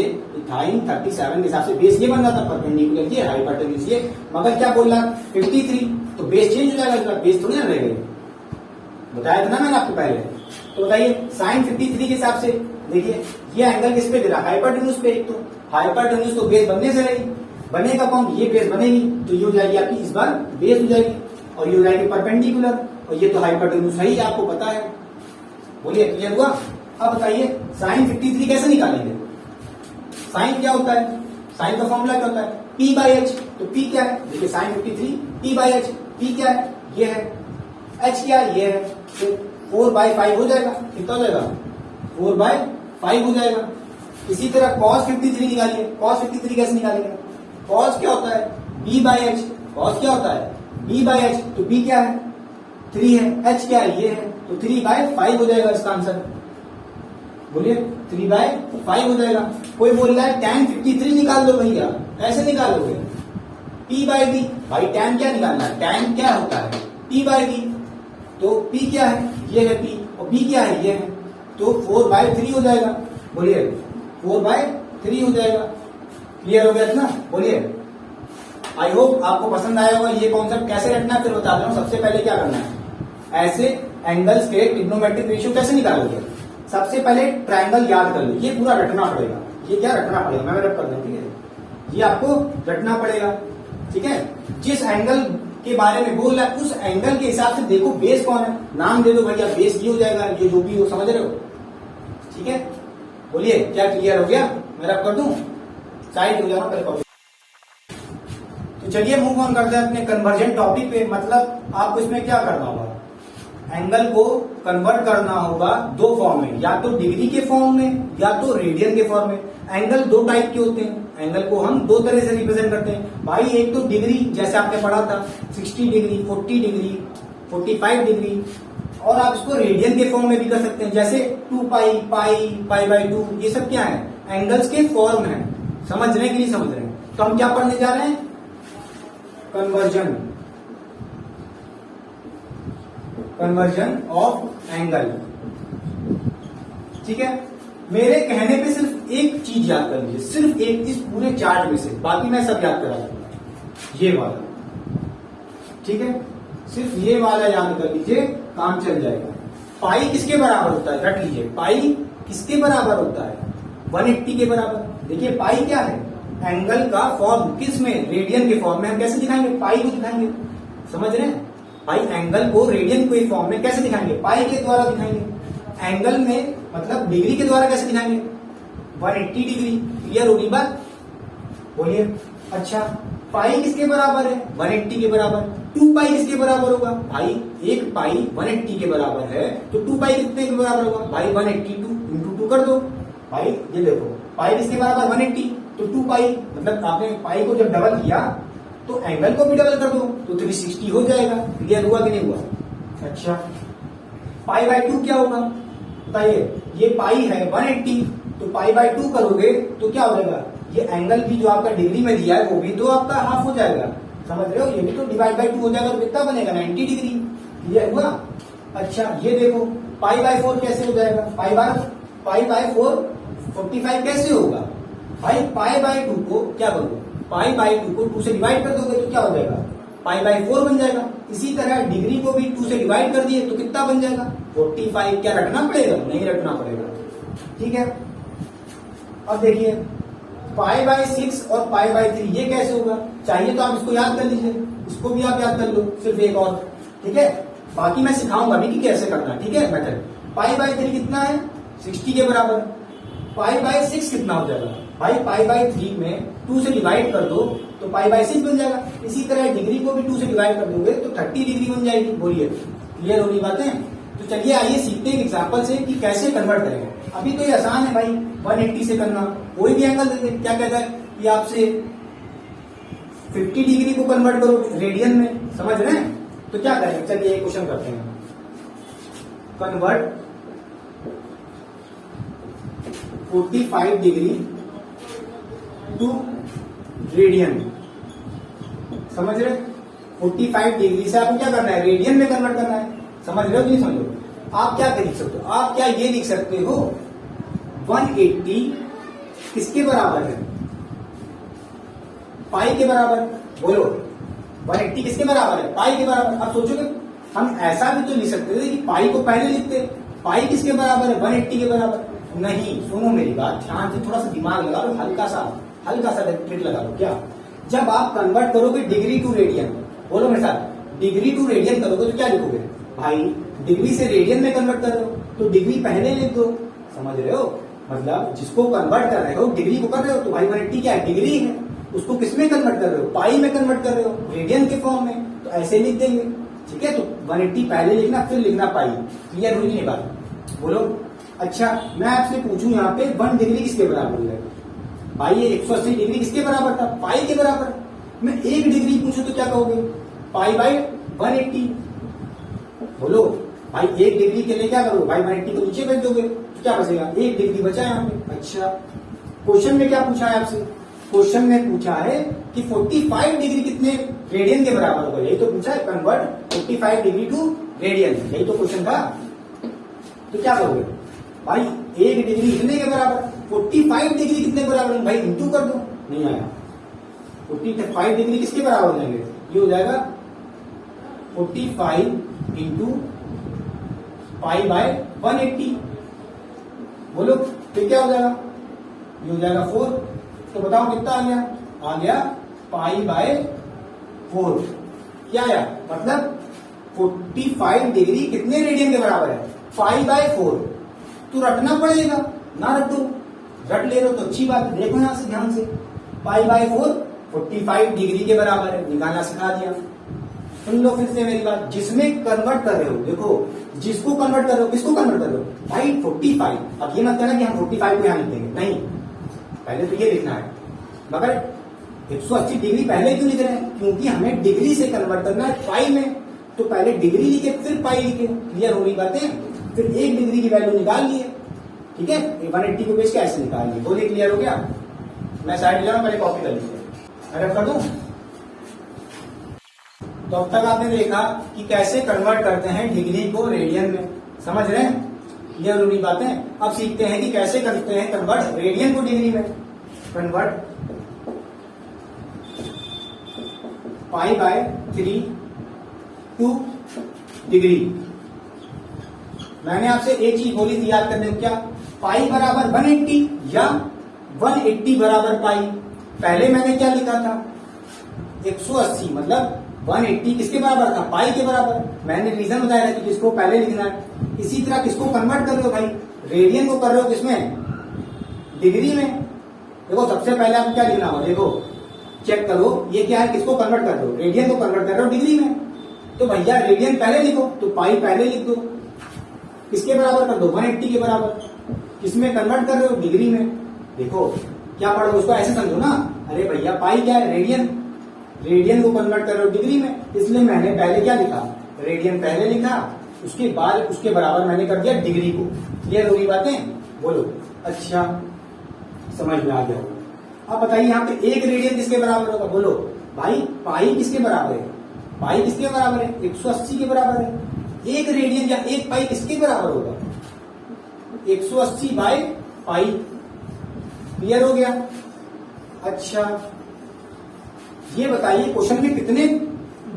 [SPEAKER 1] साइन 37 के हिसाब से बेस ये बन रहा था, परपेंडिकुलर ये, हाइपोटेन्यूज ये। मगर क्या बोल रहा 53, तो बेस चेंज हो जाएगा, बेस थोड़ी ना रहेगा। बताया था ना मैंने आपको पहले। तो बताइए साइन 53 के हिसाब से देखिए ये एंगल किस पे दे रहा, हाइपोटेन्यूज पे। तो हाइपोटेन्यूज तो बेस बनने से रही, बनेगा कौन, ये बेस बनेगी, तो ये हो जाएगी आपकी इस बार बेस हो जाएगी, और ये हो जाएगी परपेंडिकुलर, और ये तो हाइपोटेन्यूज है ही, आपको पता है। बोलिए क्लियर हुआ। अब बताइए साइन 53 कैसे निकालेंगे। साइन क्या होता है, साइन का फॉर्मूला क्या होता है, P बाई एच। तो P क्या है, देखिए sine 53 P by H. P क्या है, ये है, H क्या है, ये है, तो 4/5 हो जाएगा। कितना हो जाएगा, 4/5 हो जाएगा। इसी तरह cos 53 निकालिए। cos 53 कैसे निकालेंगे, cos क्या होता है, B बाई एच। cos क्या होता है, B बाई एच। तो B क्या है, 3 है, H क्या है, ये है, तो 3/5 हो जाएगा इसका आंसर। बोलिए 3/5 हो जाएगा। कोई बोल रहा है tan 53 निकाल दो भैया, ऐसे निकालोगे, P बाई B। भाई tan क्या निकालना है, tan क्या होता है, P बाई B। तो P क्या है, ये है P, और B क्या है, ये है, तो 4/3 हो जाएगा। बोलिए 4/3 हो जाएगा। क्लियर हो गया इतना। बोलिए आई होप आपको पसंद आया होगा ये कॉन्सेप्ट। कैसे रखना है फिर बता रहा हूं। सबसे पहले क्या करना है, ऐसे एंगल्स के ट्रिग्नोमेट्रिक रेशियो कैसे निकालोगे। सबसे पहले ट्रायंगल याद कर लो, ये पूरा रटना पड़ेगा। ये क्या रटना पड़ेगा, मैं रट कर दूं, ठीक है, ये आपको रटना पड़ेगा, ठीक है। जिस एंगल के बारे में बोल रहा है उस एंगल के हिसाब से देखो बेस कौन है, नाम दे दो भैया, बेस ये हो जाएगा, ये जो भी हो, समझ रहे हो, ठीक है। बोलिए क्या क्लियर हो गया, मैं रब कर दूं, साइड हो जाना पहले। तो चलिए मूव ऑन करते हैं अपने कन्वर्जन टॉपिक पे। मतलब आपको इसमें क्या करना होगा, एंगल को कन्वर्ट करना होगा दो फॉर्म में, या तो डिग्री के फॉर्म में या तो रेडियन के फॉर्म में। एंगल दो टाइप के होते हैं, एंगल को हम दो तरह से रिप्रेजेंट करते हैं भाई। एक तो डिग्री, जैसे आपने पढ़ा था 60 डिग्री, 40 डिग्री, 45 डिग्री, और आप इसको रेडियन के फॉर्म में भी कर सकते हैं, जैसे 2 पाई/2। ये सब क्या है, एंगल्स के फॉर्म है, समझने के लिए समझ रहे हैं। तो हम क्या पढ़ने जा रहे हैं, कन्वर्जन ऑफ एंगल, ठीक है। मेरे कहने पे सिर्फ एक चीज याद कर लीजिए, सिर्फ एक, इस पूरे चार्ट में से, बाकी मैं सब याद करा दूंगा, ये वाला, ठीक है। सिर्फ ये वाला याद कर लीजिए, काम चल जाएगा। पाई किसके बराबर होता है, रट लीजिए, पाई किसके बराबर होता है, 180 के बराबर। देखिए पाई क्या है, एंगल का फॉर्म, किस में, रेडियन के फॉर्म में। हम कैसे दिखाएंगे, पाई को दिखाएंगे, समझ रहे हैं भाई। एंगल को रेडियन के फॉर्म में कैसे दिखाएंगे, पाई के द्वारा दिखाएंगे। एंगल में मतलब डिग्री के द्वारा कैसे दिखाएंगे, 180 डिग्री। क्लियर होगी बात, बोलिए। अच्छा पाई किसके बराबर है, 180 के बराबर। 2 पाई किसके बराबर होगा भाई, एक पाई 180 के बराबर है, तो 2 पाई कितने के बराबर होगा भाई, 182 इंटू 2 कर दो भाई। ये देखो पाई किसके बराबर, 180, तो 2 पाई, मतलब आपने पाई को जब डबल किया तो एंगल को भी डबल कर दो, तो 360 हो जाएगा। क्लियर हुआ कि नहीं हुआ। अच्छा पाई/2 क्या होगा बताइए, ये पाई है 180, तो पाई/2 करोगे तो क्या हो जाएगा, ये एंगल भी जो आपका डिग्री में दिया है वो भी तो आपका हाफ हो जाएगा, समझ रहे हो, ये भी तो डिवाइड/2 हो जाएगा, तो कितना बनेगा, 90 डिग्री। क्लियर हुआ। अच्छा ये देखो पाई/4 कैसे हो जाएगा, पाई/4 45 कैसे होगा भाई, पाई/2 को क्या करोगे, पाई/2 को 2 से डिवाइड कर दोगे तो क्या हो जाएगा, पाई/4 बन जाएगा। इसी तरह डिग्री को भी 2 से डिवाइड कर दिए तो कितना बन जाएगा, 45। क्या रटना पड़ेगा, नहीं रटना पड़ेगा, ठीक है। अब देखिए पाई/6 और पाई/3 ये कैसे होगा, चाहिए तो आप इसको याद कर लीजिए, इसको भी आप याद कर लो, सिर्फ एक और, ठीक है। बाकी मैं सिखाऊंगा अभी कि कैसे करना है, ठीक है। मेथड पाई/3 कितना है, 60 के बराबर। पाई/6 कितना हो जाएगा भाई, पाई/3 में 2 से डिवाइड कर दो तो पाई/6 बन जाएगा। इसी तरह डिग्री को भी 2 से डिवाइड कर दोगे तो 30 डिग्री बन जाएगी। बोलिए क्लियर हो रही बातें। तो चलिए आइए सीखते हैं एग्जाम्पल से कि कैसे कन्वर्ट करेंगे। अभी तो ये आसान है भाई, 180 से करना, कोई भी एंगल दे, क्या कहता है कि आपसे 50 डिग्री को कन्वर्ट करो रेडियन में, समझ रहे हैं। तो क्या करेंगे, चलिए एक क्वेश्चन करते हैं, कन्वर्ट 45 डिग्री टू रेडियन। समझ रहे? 45 डिग्री से आपको क्या करना है, रेडियन में कन्वर्ट करना है। समझ रहे हो कि नहीं समझ रहे हो? आप क्या लिख सकते हो, आप क्या ये लिख सकते हो 180 किसके बराबर है, पाई के बराबर। बोलो 180 किसके बराबर है, पाई के बराबर। अब सोचोगे हम ऐसा भी तो लिख सकते थे कि पाई को पहले लिखते, पाई किसके बराबर है, 180 के बराबर। नहीं, सुनो मेरी बात ध्यान से, थोड़ा सा दिमाग लगा लो, हल्का सा ट्रिक लगा लो। क्या, जब आप कन्वर्ट करोगे डिग्री टू रेडियन, बोलो मेरे साथ, डिग्री टू रेडियन करोगे तो क्या लिखोगे भाई, डिग्री से रेडियन में कन्वर्ट कर रहे हो तो डिग्री पहले लिख दो। समझ रहे हो? मतलब जिसको कन्वर्ट कर रहे हो, डिग्री को कर रहे हो तो भाई 180 क्या है, डिग्री है, उसको किस में कन्वर्ट कर रहे हो, पाई में कन्वर्ट कर रहे हो, रेडियन के फॉर्म में, तो ऐसे लिख देंगे। ठीक है, तो 180 पहले लिखना फिर लिखना पाई। क्लियर हुई नहीं बात? बोलो। अच्छा, मैं आपसे पूछूं यहाँ पे 1 डिग्री किसके बराबर है भाई, ये 180 डिग्री किसके बराबर था, पाई के बराबर। मैं 1 डिग्री पूछूं तो क्या कहोगे, पाई बाय 180। बोलो भाई, 1 डिग्री के लिए क्या करोगे भाई, 180 को नीचे भेज दोगे तो क्या बचेगा, 1 डिग्री बचा यहाँ पे। अच्छा, क्वेश्चन में क्या पूछा है आपसे, क्वेश्चन में पूछा है कि 45 डिग्री कितने रेडियन के बराबर होगा, यही तो पूछा है, कन्वर्ट 45 डिग्री टू रेडियन, यही तो क्वेश्चन था। तो क्या करोगे भाई, 1 डिग्री इतने के बराबर, 45 डिग्री कितने के बराबर भाई, इंटू कर दो। नहीं आया, 45 डिग्री किसके बराबर हो जाएंगे, ये हो जाएगा 45 इंटू पाई बाय 180। बोलो फिर क्या हो जाएगा, ये हो जाएगा 4। तो बताओ कितना आ गया पाई बाय 4। क्या आया, मतलब 45 डिग्री कितने रेडियन के बराबर है, पाई बाय 4। तो रटना पड़ेगा, ना रटो, रट ले रहे हो तो अच्छी बात है। देखो यहां से ध्यान से, पाई बाय 4 45 डिग्री के बराबर है, निकालना सिखा दिया। सुन लो फिर से मेरी बात, जिसमें कन्वर्ट कर रहे हो, देखो जिसको कन्वर्ट कर रहे हो, किसको कन्वर्ट कर रहे हो भाई 45। अब ये मत कहना कि हम 45 को यहां लिख देंगे, नहीं, पहले तो ये लिखना है। मगर 180 डिग्री पहले क्यों लिख रहे हैं, क्योंकि हमें डिग्री से कन्वर्ट करना है पाई में, तो पहले डिग्री लिखे फिर पाई लिखे। क्लियर हो रही बातें? फिर 1 डिग्री की वैल्यू निकाल लिए। ठीक है, 180 को बेच के ऐसे निकाल लिए। बोलिए क्लियर हो गया? मैं साइड ले जाऊं, पहले कॉपी कर लीजिए, अरे कर दूं। तो अब तक आपने देखा कि कैसे कन्वर्ट करते हैं डिग्री को रेडियन में। समझ रहे हैं? क्लियर हो रही बातें? अब सीखते हैं कि कैसे करते हैं कन्वर्ट रेडियन को डिग्री में। Convert pi by 3 two degree. मैंने आपसे एक चीज बोली थी, याद करने को, क्या, पाई बराबर 180 या 180 बराबर पाई। पहले मैंने क्या लिखा था, 180 मतलब 180 किसके बराबर था, पाई के बराबर। मैंने रीजन बताया था कि किसको पहले लिखना है। इसी तरह किसको कन्वर्ट कर रहे हो भाई, रेडियन को कर रहे हो किसमें, डिग्री में। देखो सबसे पहले आपको क्या लिखना होगा, देखो चेक करो, ये क्या है, किसको कन्वर्ट कर रहे हो, रेडियन को कन्वर्ट कर रहे हो डिग्री में। तो भैया रेडियन पहले लिखो, तो पाई पहले लिख दो, किसके बराबर कर दो, 180 के बराबर। किसमें कन्वर्ट कर रहे हो, डिग्री में। देखो क्या पढ़ो, उसको ऐसे समझो ना, अरे भैया पाई क्या है, रेडियन, रेडियन को कन्वर्ट कर रहे हो डिग्री में, इसलिए मैंने पहले क्या लिखा, रेडियन पहले लिखा, उसके बाद उसके बराबर मैंने कर दिया डिग्री को। क्लियर हो रही बातें? बोलो। अच्छा, समझ में आ गया। अब बताइए यहाँ पे 1 रेडियन किसके बराबर होगा, बोलो भाई, पाई किसके बराबर है, पाई किसके बराबर है, 180 के बराबर है। 1 रेडियन या 1 पाई किसके बराबर होगा, 180 बाय पाई। क्लियर हो गया? अच्छा, ये बताइए क्वेश्चन में कितने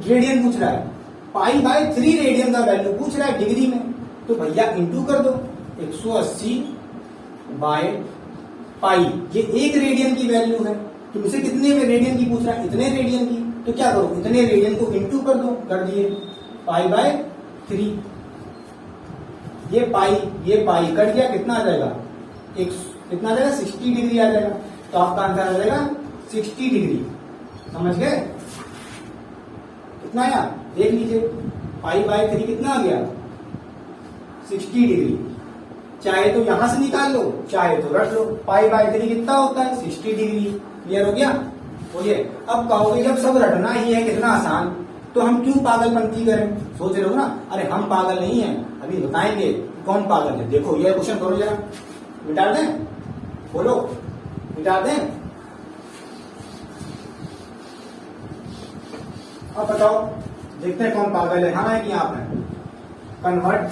[SPEAKER 1] रेडियन पूछ रहा है, पाई बाय 3 रेडियन का वैल्यू पूछ रहा है डिग्री में। तो भैया इंटू कर दो, 180 बाय पाई, ये 1 रेडियन की वैल्यू है, तुमसे कितने में रेडियन की पूछ रहा है, इतने रेडियन की। तो क्या करो, इतने रेडियन को इंटू कर दो, कर दिए, पाई बाय 3। ये पाई कट गया, कितना आ जाएगा, कितना आ जाएगा, 60 डिग्री आ जाएगा। तो आपका आंसर आ जाएगा 60 डिग्री। समझ गए? कितना आया देख लीजिए, पाई बाय 3 कितना आ गया, 60 डिग्री। चाहे तो यहां से निकाल लो, चाहे तो रख लो। पाई बाय 3 कितना होता है, 60 डिग्री। क्लियर हो गया? बोलिए। अब कहोगे जब सब रटना ही है, कितना आसान, तो हम क्यों पागलपंती करें, सोच रहे हो ना। अरे हम पागल नहीं है, अभी बताएंगे कौन पागल है। देखो ये क्वेश्चन करो जरा, मिटा दें, बोलो मिटा दें। अब बताओ, देखते हैं कौन पागल है, हाँ है कि आप हैं। कन्वर्ट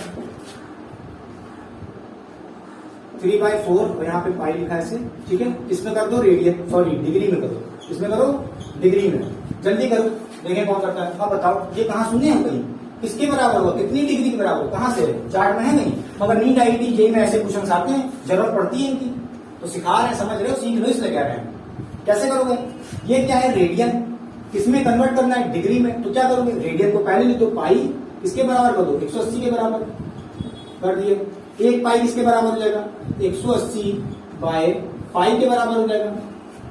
[SPEAKER 1] 3/4 और यहाँ पे पाई लिखा है ऐसे, ठीक है। इसमें कर दो रेडियन, सॉरी डिग्री में करो, इसमें करो डिग्री में, जल्दी करो, देखें कौन करता है। अब बताओ ये कहाँ सुने हम कहीं, किसके बराबर होगा, कितनी डिग्री के बराबर, कहाँ से चार्ट में है नहीं, मगर नीट IIT जेईई में ऐसे क्वेश्चन आते हैं, जरूरत पड़ती है इनकी, तो सिखा रहे हैं, समझ रहे हो, सीख लो, इसलिए कह रहे हैं। कैसे करोगे, ये क्या है रेडियन, किसमें कन्वर्ट करना है, डिग्री में, तो क्या करोगे, रेडियन को पहले लिख दो, पाई किसके बराबर कर दो, 180 के बराबर कर दिए। एक पाई किसके बराबर हो जाएगा, 180 बाय पाई के बराबर हो जाएगा।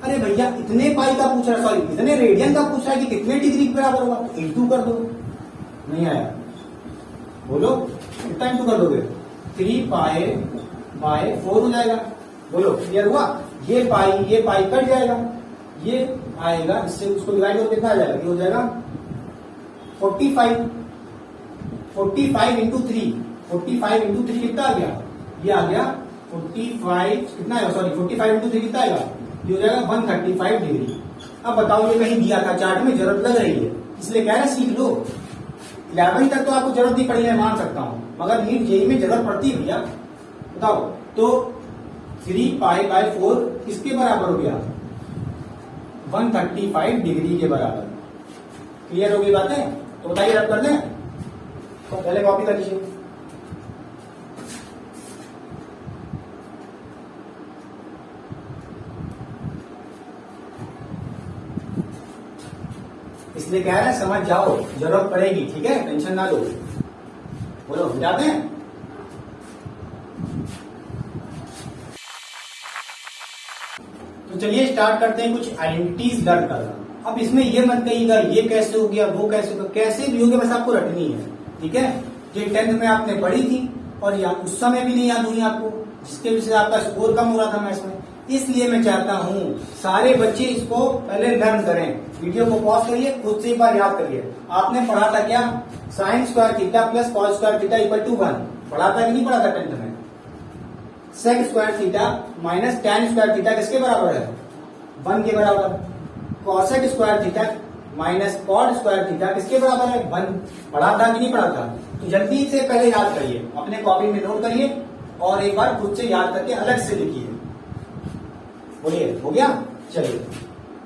[SPEAKER 1] अरे भैया इतने पाई का पूछ रहा है, सॉरी इतने रेडियन का पूछ रहा है कि कितने डिग्री के बराबर होगा, तो इंटू कर दो। नहीं आया, बोलो कितना इंटू कर दोगे, 3π/4 हो जाएगा। बोलो क्लियर हुआ, ये पाई कट जाएगा, ये आएगा, इससे उसको डिवाइड करके कितना आ जाएगा, ये हो जाएगा 45 इंटू 3, 45 इंटू 3 कितना आ गया, ये आ गया 45 कितना आएगा, सॉरी 45 इंटू 3 कितना आएगा, ये हो जाएगा 135 डिग्री। अब बताओ ये कहीं दिया था चार्ट में, जरूरत लग रही है, इसलिए कह रहे सीख लो। 11वीं तक तो आपको जरूरत नहीं पड़ी, मैं मान सकता हूं, मगर नीट जेईई में जरूरत पड़ती है भैया। बताओ तो 3π/4 किसके बराबर हो गया, 135 डिग्री के बराबर। क्लियर हो गई बातें, तो बताइए रब कर दें, तो पहले कॉपी कर लीजिए। इसलिए कह रहे हैं समझ जाओ, जरूरत पड़ेगी, ठीक है, टेंशन ना लो। बोलो जाते हैं। तो चलिए स्टार्ट करते हैं कुछ आइडेंटिटीज लर्न करना। अब इसमें ये मत कहिएगा ये कैसे हो गया, वो कैसे हो गया, कैसे भी हो गया, बस आपको रटनी है, ठीक है। ये 10th में आपने पढ़ी थी और या उस समय भी नहीं याद हुई आपको, जिसके वजह से आपका स्कोर कम हो रहा था मैथ्स में। इसलिए मैं चाहता हूं सारे बच्चे इसको पहले लर्न करें। वीडियो को पॉज करिए, खुद से एक बार याद करिए। आपने पढ़ा था क्या, sin square theta plus cos square theta equal to 1, पढ़ा था कि नहीं पढ़ा था 10th में। sec square theta minus tan square theta किसके बराबर है, 1 के बराबर। cosec square theta minus cot square theta किसके बराबर है, 1। पढ़ा था कि नहीं पढ़ा था, तो जल्दी से पहले याद करिए, अपने कॉपी में नोट करिए और एक बार खुद से याद करके अलग से लिखिए। बोलिए हो गया, चलिए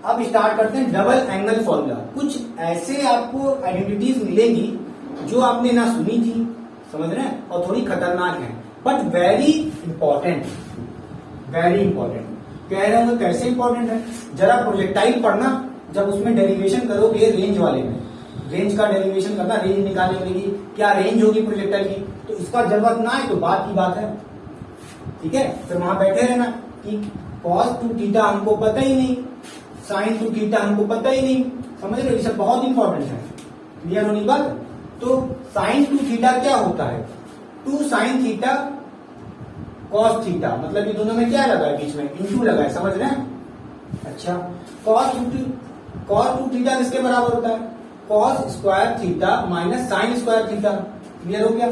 [SPEAKER 1] अब स्टार्ट करते हैं डबल एंगल फॉर्मूला। कुछ ऐसे आपको आइडेंटिटीज मिलेंगी जो आपने ना सुनी थी, समझ रहे हैं, और थोड़ी खतरनाक है, but very important, very important. कह रहे हो कैसे इंपॉर्टेंट है, जरा प्रोजेक्टाइल पढ़ना, जब उसमें डेरिवेशन करोगे रेंज वाले में, रेंज का डेरिवेशन करना, रेंज निकालने के लिए क्या रेंज होगी प्रोजेक्टाइल की, तो इसका जरूरत ना है तो बात की बात है, ठीक है। फिर वहां बैठे रहना कि cos 2 थीटा हमको पता ही नहीं, sin 2 थीटा हमको पता ही नहीं, समझ रहे हो, ये सब बहुत इंपॉर्टेंट है। क्लियर होने की बात। तो sin 2 थीटा क्या होता है, 2 sin थीटा cos थीटा, मतलब ये दोनों में क्या लगा है, बीच में इंटू लगा है, समझ रहे हैं। अच्छा cos 2 थीटा किसके बराबर होता है, cos square theta minus sin square theta. Clear हो गया।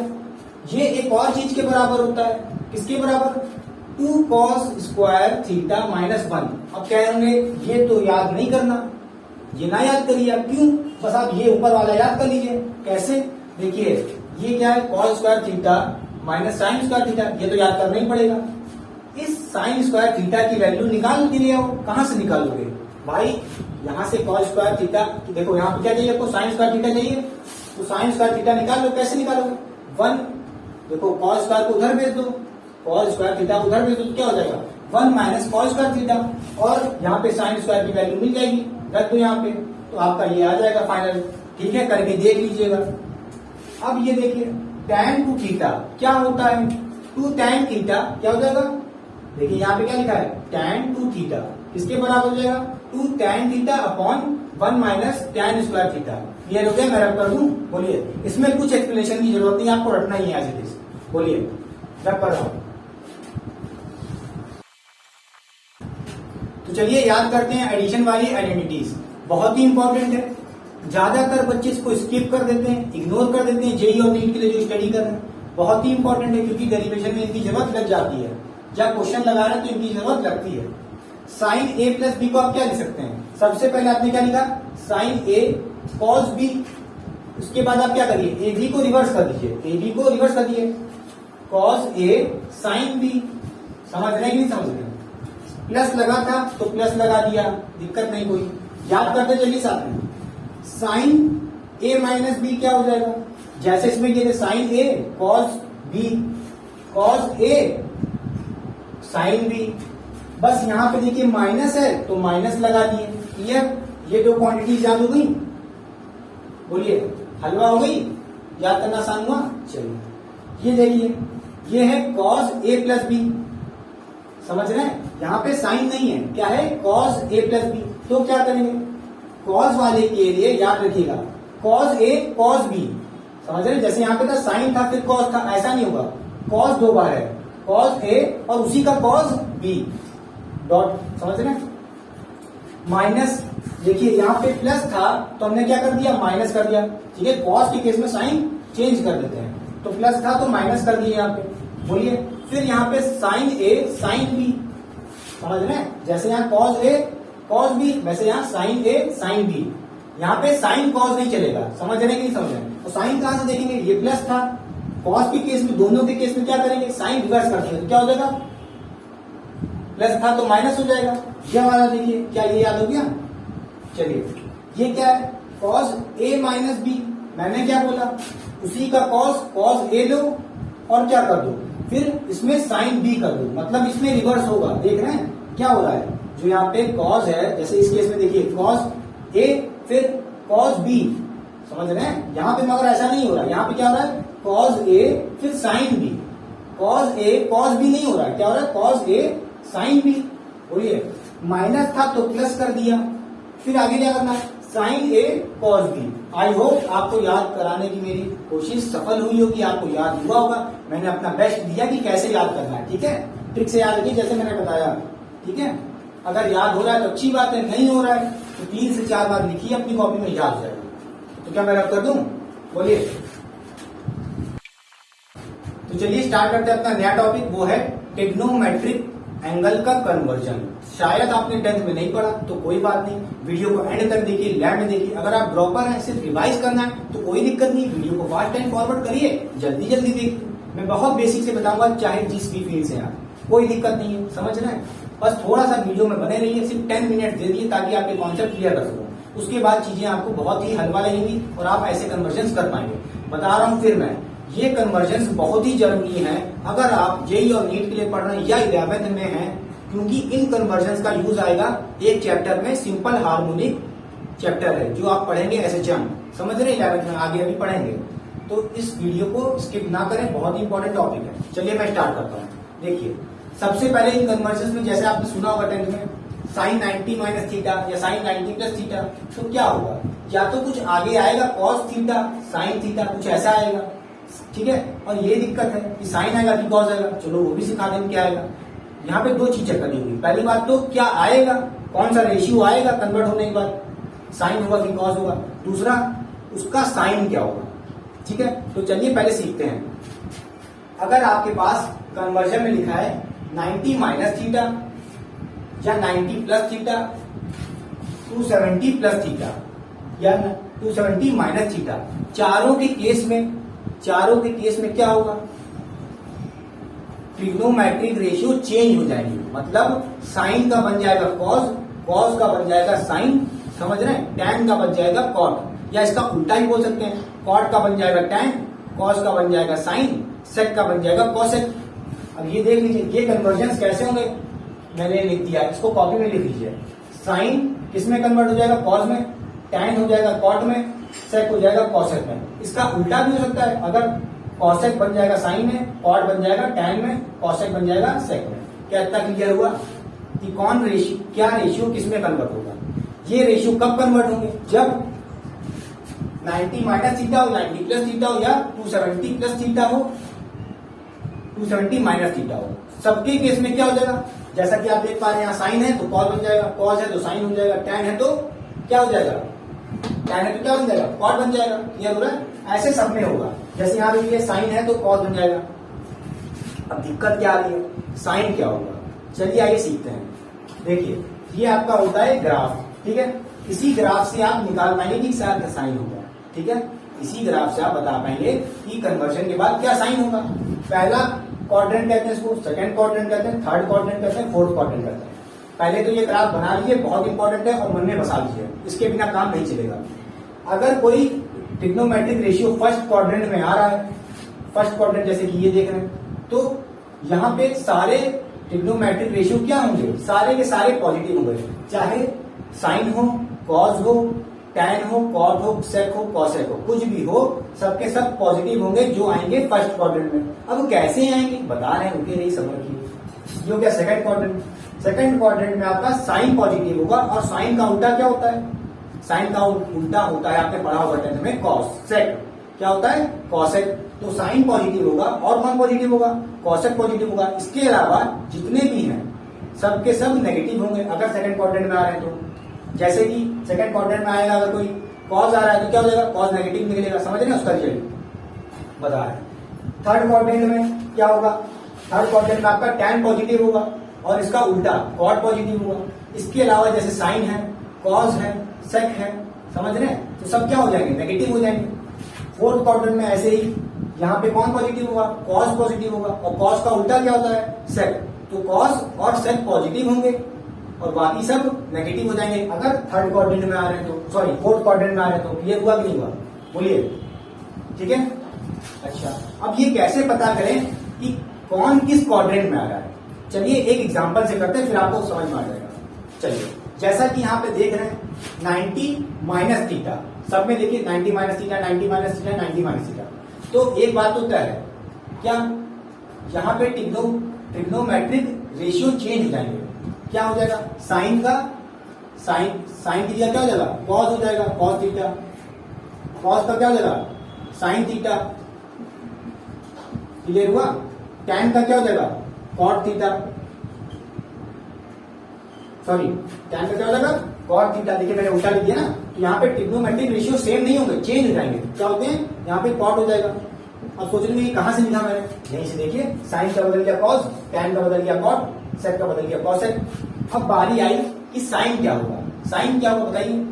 [SPEAKER 1] ये एक और चीज के बराबर होता है, किसके बराबर, 2 cos स्क्वायर थीटा माइनस 1। अब कह होंगे ये तो याद नहीं करना, ये ना याद करिए आप, क्यों, बस आप ये ऊपर वाला याद कर लीजिए। कैसे, देखिए ये क्या है, cos square theta minus sin square theta, ये तो याद करना ही पड़ेगा। इस sin स्क्वायर थीटा की वैल्यू निकाल के लिए आओ, कहां से निकालोगे भाई, यहां से cos स्क्वायर थीटा, देखो यहाँ पे क्या चाहिए आपको, sin स्क्वायर थीटा चाहिए, तो sin स्क्वायर थीटा निकाल लो। कैसे निकालोगे, 1, देखो cos स्क्वायर को उधर भेज दो, cos स्क्वायर थीटा उधर भेज दो, तो क्या हो जाएगा 1 माइनस cos स्क्वायर थीटा, और यहाँ पे sin स्क्वायर की वैल्यू मिल जाएगी, रख दो यहाँ पे, तो आपका ये आ जाएगा फाइनल। ठीक है, करके देख लीजिएगा। अब ये देखिए tan 2 थीटा क्या होता है, 2 tan थीटा क्या हो जाएगा, देखिए यहाँ पे क्या लिखा है, tan 2 थीटा किसके बराबर हो जाएगा, 2 tan theta upon 1 minus tan square theta. Clear हो गया, मैं रब कर दूं, बोलिए। इसमें कुछ एक्सप्लेनेशन की जरूरत नहीं, आपको रटना ही है एज इट इज। बोलिए रब कर रहा हूं। तो चलिए याद करते हैं एडिशन वाली आइडेंटिटीज, बहुत ही इंपॉर्टेंट है। ज्यादातर बच्चे इसको स्किप कर देते हैं, इग्नोर कर देते हैं, जेईई और नीट के लिए जो स्टडी कर रहे हैं। बहुत ही इंपॉर्टेंट है, क्योंकि डेरिवेशन में इनकी जरूरत लग जाती है, जब क्वेश्चन लगा रहे हैं तो इनकी जरूरत लगती है। साइन ए प्लस बी को आप क्या लिख सकते हैं, सबसे पहले आपने क्या लिखा, साइन ए कॉस बी, उसके बाद आप क्या करिए, ए बी को रिवर्स कर दीजिए, ए बी को रिवर्स कर दिए, कॉस ए साइन बी। समझ रहे हैं कि नहीं समझ रहे? प्लस लगा था तो प्लस लगा दिया, दिक्कत नहीं कोई। याद करते चलिए साथ में, साइन ए माइनस बी क्या हो जाएगा, जैसे इसमें ये थे sign A cos B, cos A sine B. बस यहां पे देखिए माइनस है तो माइनस लगा दिए। क्लियर? ये दो क्वांटिटी याद हो गई? बोलिए, हलवा हो गई? याद करना आसान हुआ? चलिए ये देखिए, ये है कॉस ए प्लस बी। समझ रहे हैं? यहाँ पे साइन नहीं है, क्या है, कॉस ए प्लस बी। तो क्या करेंगे, कॉस वाले के लिए याद रखिएगा कॉस ए कॉस बी। समझ रहे हैं? जैसे यहाँ पे था साइन था फिर कॉस था, ऐसा नहीं होगा, कॉस दो बार है, कॉस ए और उसी का कॉस बी डॉट। समझ रहे हैं? माइनस, देखिए यहाँ पे प्लस था तो हमने क्या कर दिया, माइनस कर दिया। ठीक है, कॉस के केस में साइन चेंज कर देते हैं, तो प्लस था तो माइनस कर दिए यहाँ पे। बोलिए, फिर यहाँ पे साइन ए साइन बी। समझ रहे हैं? जैसे यहाँ कॉस ए कॉस बी, वैसे यहाँ साइन ए साइन बी। यहाँ पे साइन कॉस नहीं चलेगा। समझ रहे हैं कि नहीं समझ रहे हैं? तो साइन कहां से देखेंगे, ये प्लस था, कॉस के केस में, दोनों के केस में क्या करेंगे, साइन रिवर्स कर देंगे, तो क्या हो जाएगा, प्लस था तो माइनस हो जाएगा। ये वाला देखिए, क्या ये याद हो गया? चलिए, ये क्या है, कॉस ए माइनस बी। मैंने क्या बोला, उसी का कॉस, कॉस ए लो और क्या कर दो, फिर इसमें साइन बी कर दो, मतलब इसमें रिवर्स होगा। देख रहे हैं क्या हो रहा है, जो यहाँ पे कॉस है, जैसे इस केस में देखिए कॉस ए फिर कॉस बी। समझ रहे हैं? यहाँ पे मगर ऐसा नहीं हो रहा है, यहाँ पे क्या हो रहा है, कॉस ए फिर sine B, cos A cos B नहीं हो रहा है, क्या हो रहा है, कॉस ए साइन बी। बोलिए, माइनस था तो प्लस कर दिया, फिर आगे क्या करना है, sine A cos B. I hope आपको याद कराने की मेरी कोशिश सफल हुई होगी, आपको याद हुआ होगा। मैंने अपना बेस्ट दिया कि कैसे याद करना है। ठीक है, ट्रिक से याद रखिए जैसे मैंने बताया। ठीक है, अगर याद हो रहा है तो अच्छी बात है, नहीं हो रहा है तो 3 से 4 बार लिखिए अपनी कॉपी में, याद हो जाएगा। तो क्या मैं रब कर दूं? बोलिए। तो चलिए स्टार्ट करते हैं अपना नया टॉपिक, वो है ट्रिग्नोमेट्रिक एंगल का कन्वर्जन। शायद आपने 10th में नहीं पढ़ा तो कोई बात नहीं, वीडियो को एंड तक देखिए, लैब में देखिए। अगर आप ड्रॉपर हैं, सिर्फ रिवाइज करना है तो कोई दिक्कत नहीं, वीडियो को फास्ट एंड फॉरवर्ड करिए, जल्दी जल्दी देखिए। मैं बहुत बेसिक से बताऊंगा, चाहे जिस भी फील्ड से आप, कोई दिक्कत नहीं है। समझ रहे हैं? बस थोड़ा सा वीडियो में बने रहिए, सिर्फ 10 मिनट दे दिए ताकि आपके कॉन्सेप्ट क्लियर कर सको। उसके बाद चीजें आपको बहुत ही हलवा लगेंगी और आप ऐसे कन्वर्जन कर पाएंगे। बता रहा हूं फिर मैं, ये कन्वर्जन बहुत ही जरूरी है अगर आप जेई और नीट के लिए पढ़ रहे हैं या 11th में हैं, क्योंकि इन कन्वर्जन का यूज आएगा एक चैप्टर में, सिंपल हार्मोनिक चैप्टर है जो आप पढ़ेंगे एसएचएम। समझ रहे हैं? 11th में आगे अभी पढ़ेंगे, तो इस वीडियो को स्किप ना करें, बहुत ही इंपॉर्टेंट टॉपिक है। चलिए मैं स्टार्ट करता हूँ। देखिए, सबसे पहले इन कन्वर्जन में, जैसे आपने सुना होगा 10th में, साइन 90 माइनस थीटा या साइन 90 प्लस थीटा, तो क्या होगा, या तो कुछ आगे आएगा कॉस थीटा साइन थीटा, कुछ ऐसा आएगा। ठीक है, और ये दिक्कत है कि साइन आएगा कि कॉस आएगा, चलो वो भी सिखा देंगे क्या आएगा। यहाँ पे 2 चीजें करनी होगी। पहली बात तो क्या आएगा, कौन सा रेशियो आएगा कन्वर्ट होने के बाद, साइन होगा कि कॉस होगा। दूसरा, उसका साइन क्या होगा। ठीक है, तो चलिए पहले सीखते हैं। अगर आपके पास कन्वर्जन में लिखा है 90 माइनस थीटा या 90 प्लस थीटा, 270 प्लस थीटा या 270 माइनस थीटा, चारों के केस में क्या होगा, ट्रिग्नोमेट्रिक रेशियो चेंज हो जाएंगे। मतलब साइन का बन जाएगा कॉस, कॉस का बन जाएगा साइन, समझ रहे हैं, टैन का बन जाएगा कॉट, या इसका उल्टा ही बोल सकते हैं, कॉट का बन जाएगा टैन, कॉस का बन जाएगा साइन, सेक का बन जाएगा कॉसेक। अब ये देख लीजिए, ये कन्वर्जन कैसे होंगे, मैंने लिख दिया, इसको कॉपी में लिख लीजिए। साइन किसमें कन्वर्ट हो जाएगा, कॉस में, टैन हो जाएगा कॉट में, सेक हो जाएगा कॉसेक में। इसका उल्टा भी हो सकता है, अगर कॉसेक बन जाएगा साइन में, कॉट बन जाएगा टैन में, कॉसेक बन जाएगा सेक में। क्या इतना क्लियर हुआ कि कौन रेशियो, क्या रेशियो किसमें कन्वर्ट होगा। ये रेशियो कब कन्वर्ट होंगे, जब 90 माइनस थीटा हो, 90 प्लस थीटा हो, या 270 प्लस थीटा हो, 270 माइनस थीटा हो। सबके केस में क्या हो जाएगा, जैसा कि आप देख पा रहे हैं, यहाँ साइन है तो कॉस बन जाएगा, कॉस है तो साइन हो जाएगा, टैन है तो क्या हो जाएगा, टैन है तो क्या बन जाएगा, कॉट बन जाएगा। क्लियर हो रहा है? ऐसे सब में होगा। जैसे यहाँ पे साइन है तो कॉस बन जाएगा। अब दिक्कत क्या आ रही है, साइन क्या होगा। चलिए आइए सीखते हैं। देखिए, ये आपका होता है ग्राफ। ठीक है, इसी ग्राफ से आप निकाल पाएंगे कि क्या साइन होगा। ठीक है, इसी ग्राफ से आप बता पाएंगे कि कन्वर्जन के बाद क्या साइन होगा। पहला क्वाड्रेंट कहते हैं इसको, सेकंड क्वाड्रेंट कहते हैं, थर्ड क्वाड्रेंट कहते हैं, फोर्थ क्वाड्रेंट कहते हैं। पहले तो ये ग्राफ बना लीजिए, बहुत इंपॉर्टेंट है, और मन में बसा लीजिए, इसके बिना काम नहीं चलेगा। अगर कोई ट्रिग्नोमेट्रिक रेशियो फर्स्ट क्वाड्रेंट में आ रहा है, फर्स्ट क्वाड्रेंट जैसे कि ये देख रहे हैं, तो यहाँ पे सारे ट्रिग्नोमेट्रिक रेशियो क्या होंगे, सारे के सारे पॉजिटिव होंगे, चाहे साइन हो, कॉस हो, टैन हो, कॉट हो, सेक हो, कॉसेक हो, कुछ भी हो, सबके सब पॉजिटिव होंगे जो आएंगे फर्स्ट क्वाड्रेंट में। अब कैसे आएंगे बता रहे हैं, उनके नहीं समझ रखिए। जो क्या सेकंड क्वाड्रेंट, सेकंड क्वाड्रेंट में आपका साइन पॉजिटिव होगा, और साइन का उल्टा क्या होता है, साइन का उल्टा होता है, आपने पढ़ा होगा टेंथ में, कॉसेक। क्या होता है, कॉसेक। तो साइन पॉजिटिव होगा और कौन पॉजिटिव होगा, कॉसेक पॉजिटिव होगा। इसके अलावा जितने भी हैं सबके सब नेगेटिव होंगे अगर सेकंड क्वाड्रेंट में आ रहे हैं तो। जैसे कि सेकंड क्वाड्रेंट में आएगा, अगर कोई कॉस आ रहा है तो क्या हो जाएगा, कॉस नेगेटिव निकलेगा, समझ रहे हैं उसका रिजल्ट बता रहे हैं। थर्ड क्वाड्रेंट में क्या होगा, थर्ड क्वाड्रेंट में आपका टैन पॉजिटिव होगा और इसका उल्टा कॉट पॉजिटिव होगा। इसके अलावा जैसे साइन है, कॉस है, सेक है, समझ रहे हैं, तो सब क्या हो जाएंगे, नेगेटिव हो जाएंगे। फोर्थ क्वाड्रेंट में ऐसे ही यहाँ पे कौन पॉजिटिव होगा, कॉस पॉजिटिव होगा, और कॉस का उल्टा क्या होता है, सेक। तो कॉस और सेक पॉजिटिव होंगे और बाकी सब नेगेटिव हो जाएंगे अगर थर्ड क्वाड्रेंट में आ रहे हैं तो, सॉरी फोर्थ क्वाड्रेंट में आ रहे हैं तो। क्लियर हुआ कि नहीं हुआ, बोलिए। ठीक है, अच्छा अब ये कैसे पता करें कि कौन किस क्वाड्रेंट में आ रहा है, चलिए एक एग्जांपल से करते हैं, फिर आपको समझ में आ जाएगा। चलिए, जैसा कि यहाँ पे देख रहे हैं 90 माइनस थीटा, सब में देखिए 90 minus theta, 90 minus theta, 90 minus theta. तो एक बात तो तय है, क्या यहाँ पे ट्रिग्नोमेट्रिक रेशियो चेंज हो जाएंगे। क्या हो जाएगा, साइन का साइन थीटा क्या हो जाएगा, कॉस हो जाएगा, कॉस थीटा। कॉस का क्या हो जाएगा, साइन थीटा। क्लियर हुआ। टैन का क्या हो जाएगा, कॉट थीटा, सॉरी टैन का क्या हो जाएगा, कॉट थीटा। देखिए मैंने उल्टा लिख दिया ना, तो यहाँ पे ट्रिग्नोमेट्रिक रेशियो सेम नहीं होंगे, चेंज हो जाएंगे। क्या होते हैं, यहाँ पे कॉट हो जाएगा। अब सोचेंगे कहां से लिखा मैंने, यहीं से देखिए, साइन का बदल गया कॉस, टैन का बदल गया कॉट, सेक का बदल गया कॉसेक। अब बारी आई कि साइन क्या होगा, साइन क्या होगा बताइए,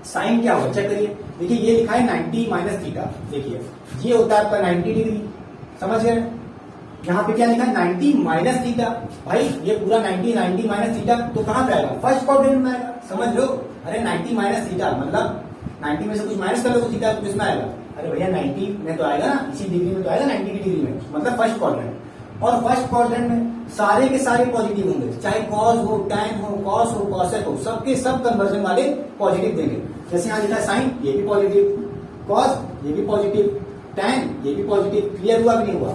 [SPEAKER 1] साइन क्या होगा चेक करिए। देखिए ये लिखा है 90 माइनस थीटा, देखिए ये होता है आपका 90 डिग्री, समझ गए। यहाँ पे क्या लिखा है 90 माइनस थीटा, भाई ये पूरा 90 माइनस थीटा, तो कहां पे आएगा, फर्स्ट क्वाड्रेंट में आएगा, समझ लो। अरे 90 माइनस थीटा मतलब 90 में से कुछ माइनस कर लो तो थीटा किसमें आएगा, अरे भैया 90 में तो आएगा ना, इसी डिग्री में तो आएगा, 90 की डिग्री में, मतलब फर्स्ट क्वाड्रेंट। और फर्स्ट क्वाड्रेंट में सारे के सारे पॉजिटिव होंगे, चाहे कॉस हो, टैन हो, कॉस हो, कॉसेक हो, सबके सब कन्वर्जन वाले पॉजिटिव देंगे। जैसे यहाँ लिखा है साइन, ये भी पॉजिटिव, कॉस ये भी पॉजिटिव, टैन ये भी पॉजिटिव। क्लियर हुआ कि नहीं हुआ।